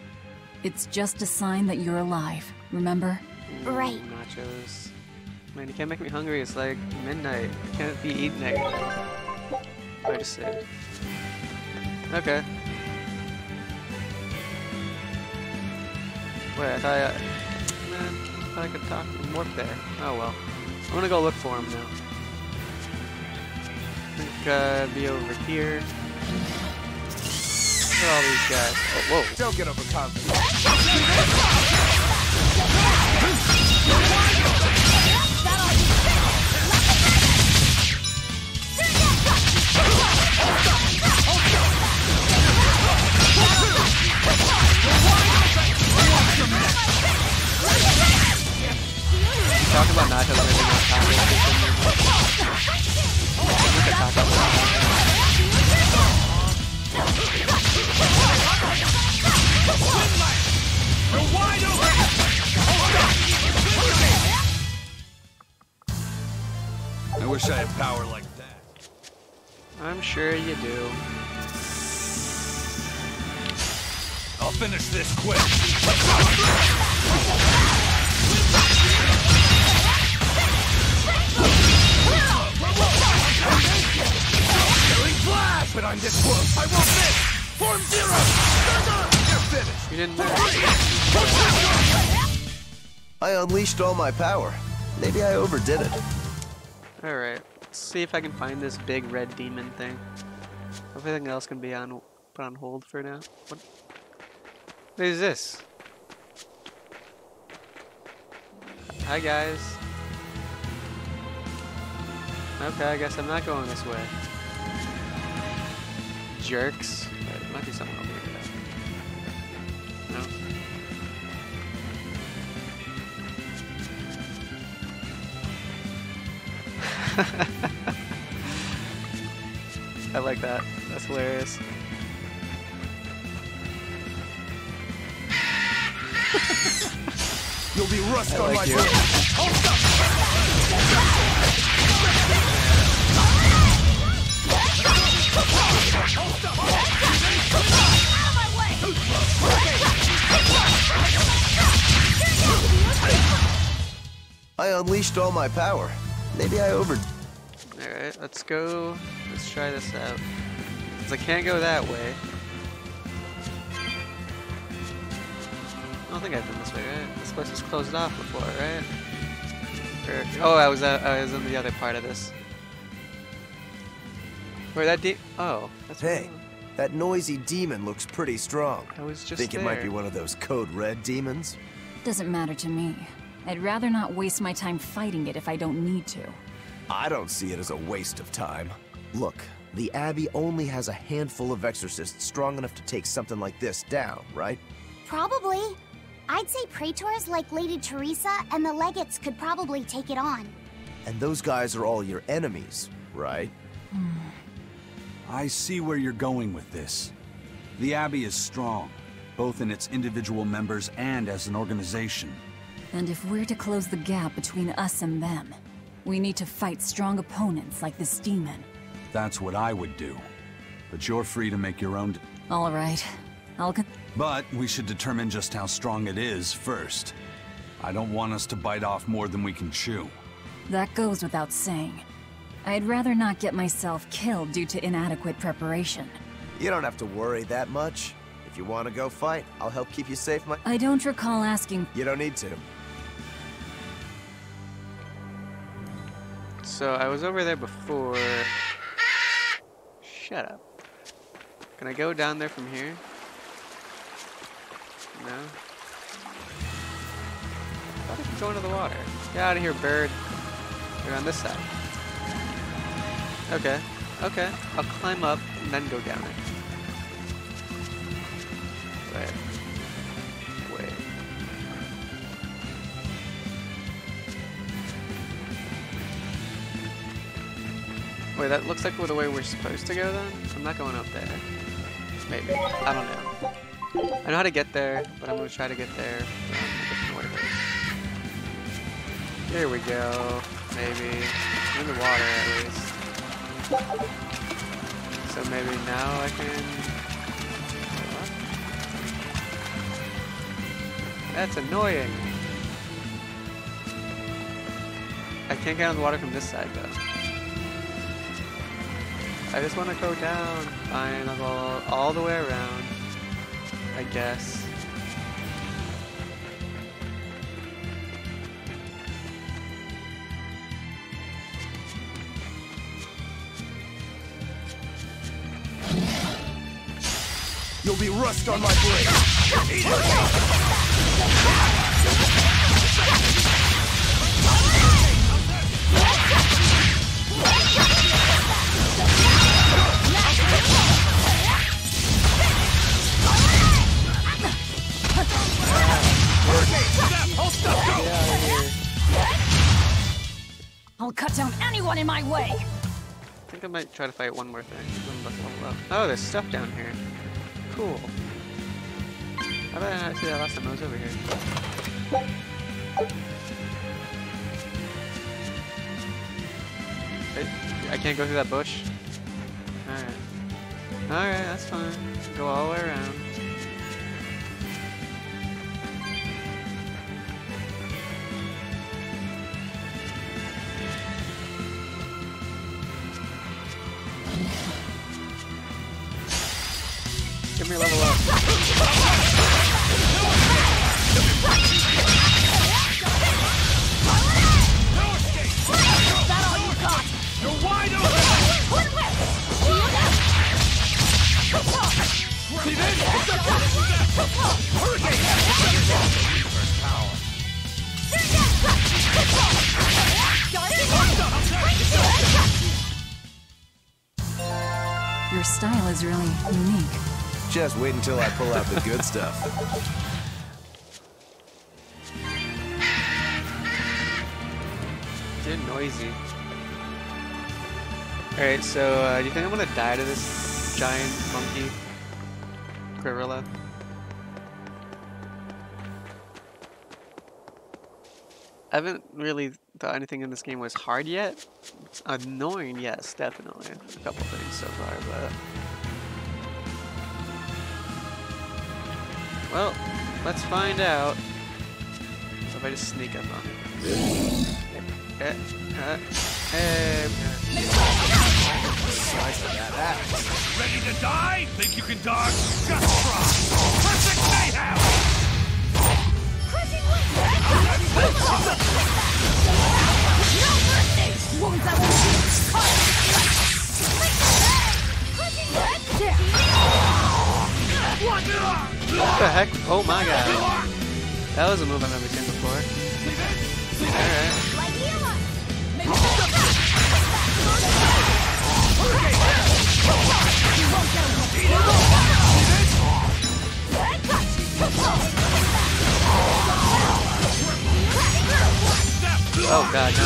It's just a sign that you're alive, remember? Right. Nachos. Man, you can't make me hungry. It's like midnight. I can't be eating anything. I just saved. Okay. Wait, I thought I could talk and warp there. Oh well. I'm gonna go look for him now. I think be over here. Look at all these guys. Oh, whoa. Don't get overconfident. Talking about nachos and everything else. You're wide open! I wish I had power like that. I'm sure you do. I'll finish this quick. Flash! But I'm this close. I won't miss! Form zero! You're finished! You didn't know. I unleashed all my power. Maybe I overdid it. Alright, let's see if I can find this big red demon thing. Everything else can be put on hold for now. What is this? Hi guys. Okay, I guess I'm not going this way. Jerks. There might be someone over here. No? I like that. That's hilarious. You'll be rust I on like my you. brain. I unleashed all my power. Maybe I overdid. Alright, let's go. Let's try this out. Because I can't go that way. I don't think I've been this way, right? This place was closed off before, right? Oh, I was in the other part of this. Where that oh, that's Hey, that noisy demon looks pretty strong. I was just Think it might there. be one of those code red demons? Doesn't matter to me. I'd rather not waste my time fighting it if I don't need to. I don't see it as a waste of time. Look, the Abbey only has a handful of exorcists strong enough to take something like this down, right? Probably. I'd say praetors like Lady Teresa and the legates could probably take it on. And those guys are all your enemies, right? I see where you're going with this. The Abbey is strong, both in its individual members and as an organization. And if we're to close the gap between us and them, we need to fight strong opponents like this demon. That's what I would do. But you're free to make your own... All right. But we should determine just how strong it is first. I don't want us to bite off more than we can chew. That goes without saying. I'd rather not get myself killed due to inadequate preparation. You don't have to worry that much. If you want to go fight, I'll help keep you safe, I don't recall asking... You don't need to. So I was over there before. Shut up. Can I go down there from here? No. I could go into the water. Get out of here, bird. You're on this side. Okay. Okay. I'll climb up and then go down it. Wait. Wait. Wait, that looks like the way we're supposed to go then? I'm not going up there. Maybe. I don't know. I know how to get there, but I'm going to try to get there from a different way. Here we go. Maybe. In the water at least. So maybe now I can... That's annoying. I can't get on the water from this side though. I just want to go down. Fine, I'll go all the way around. I guess. You'll be rust on my blade. I'll cut down anyone in my way! I think I might try to fight one more thing. Oh, there's stuff down here. Cool. How did I not see that last time I was over here? I can't go through that bush? Alright. Alright, that's fine. Go all the way around. Give me a level up. Is that all you got? You're wide open! Your style is really unique. Just wait until I pull out the good stuff. They're noisy. Alright, so do you think I'm gonna die to this giant monkey gorilla? I haven't really thought anything in this game was hard yet. It's annoying, yes, definitely. A couple things so far, but... Well, let's find out. So if I just sneak up on it. Ready to die? Think you can dodge? Just try! Perfect mayhem! What the heck? Oh my god. That was a move I've never seen before. Alright. Oh god, no.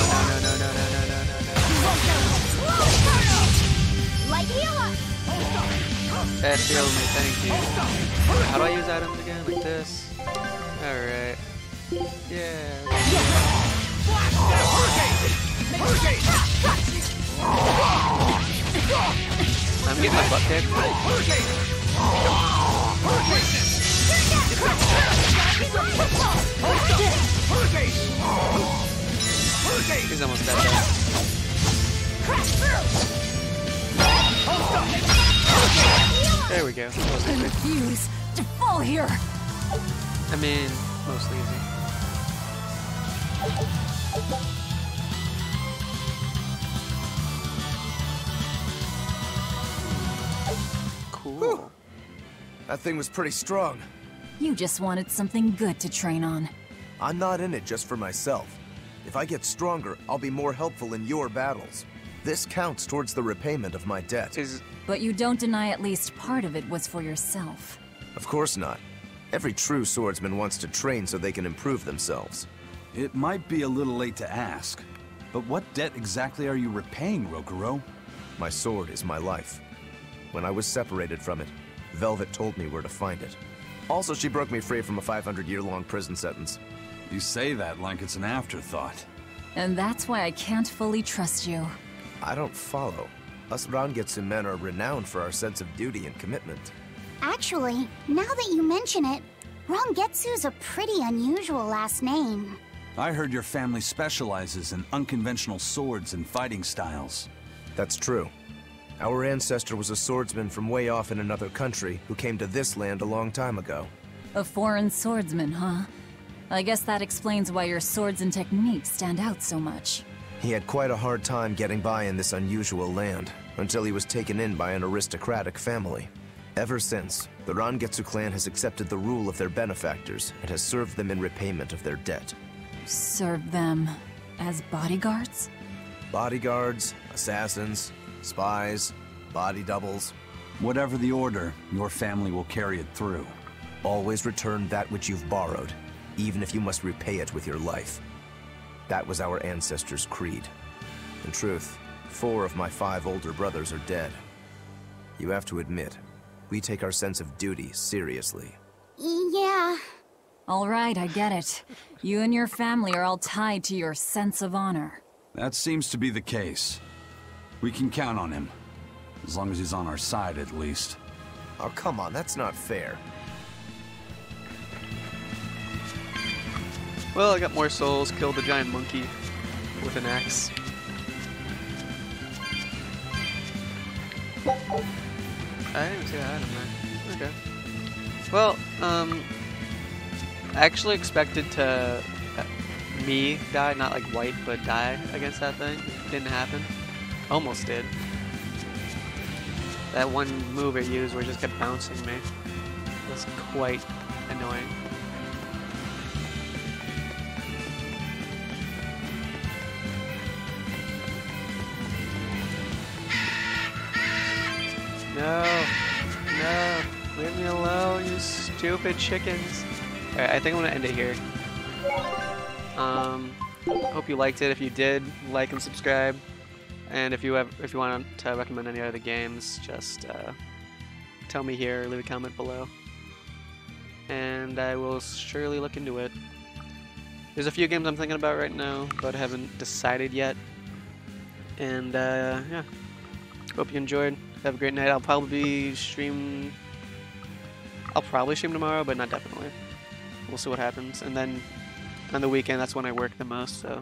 That healed me, thank you. How do I use items again? Like this? Alright. Yeah. I'm getting my butt kicked. He's almost dead though. There we go. I refuse to fall here. I mean, mostly easy. Cool. Whew. That thing was pretty strong. You just wanted something good to train on. I'm not in it just for myself. If I get stronger, I'll be more helpful in your battles. This counts towards the repayment of my debt. But you don't deny at least part of it was for yourself. Of course not. Every true swordsman wants to train so they can improve themselves. It might be a little late to ask, but what debt exactly are you repaying, Rokuro? My sword is my life. When I was separated from it, Velvet told me where to find it. Also, she broke me free from a 500-year-long prison sentence. You say that like it's an afterthought. And that's why I can't fully trust you. I don't follow. Us Rangetsu men are renowned for our sense of duty and commitment. Actually, now that you mention it, Rangetsu's a pretty unusual last name. I heard your family specializes in unconventional swords and fighting styles. That's true. Our ancestor was a swordsman from way off in another country who came to this land a long time ago. A foreign swordsman, huh? I guess that explains why your swords and techniques stand out so much. He had quite a hard time getting by in this unusual land, until he was taken in by an aristocratic family. Ever since, The Rangetsu clan has accepted the rule of their benefactors and has served them in repayment of their debt. Serve them as bodyguards? Bodyguards, assassins, spies, body doubles. Whatever the order, your family will carry it through. Always return that which you've borrowed, even if you must repay it with your life. That was our ancestors' creed. In truth, 4 of my 5 older brothers are dead. You have to admit, we take our sense of duty seriously. Yeah. All right, I get it. You and your family are all tied to your sense of honor. That seems to be the case. We can count on him. As long as he's on our side, at least. Oh, come on, that's not fair. Well, I got more souls, killed the giant monkey with an axe. I didn't see that item there. Okay. Well, I actually expected to me die, not like White, but die against that thing. Didn't happen. Almost did. That one move it used where it just kept bouncing me. That's quite annoying. No, no, leave me alone, you stupid chickens. Alright, I think I'm gonna end it here. Hope you liked it. If you did, like and subscribe. And if you want to recommend any other games, just tell me here, leave a comment below. And I will surely look into it. There's a few games I'm thinking about right now, but haven't decided yet. And yeah, hope you enjoyed. Have a great night. I'll probably stream tomorrow, but not definitely. We'll see what happens. And then on the weekend, that's when I work the most, so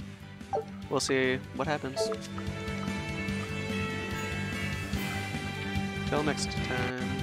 we'll see what happens. Till next time.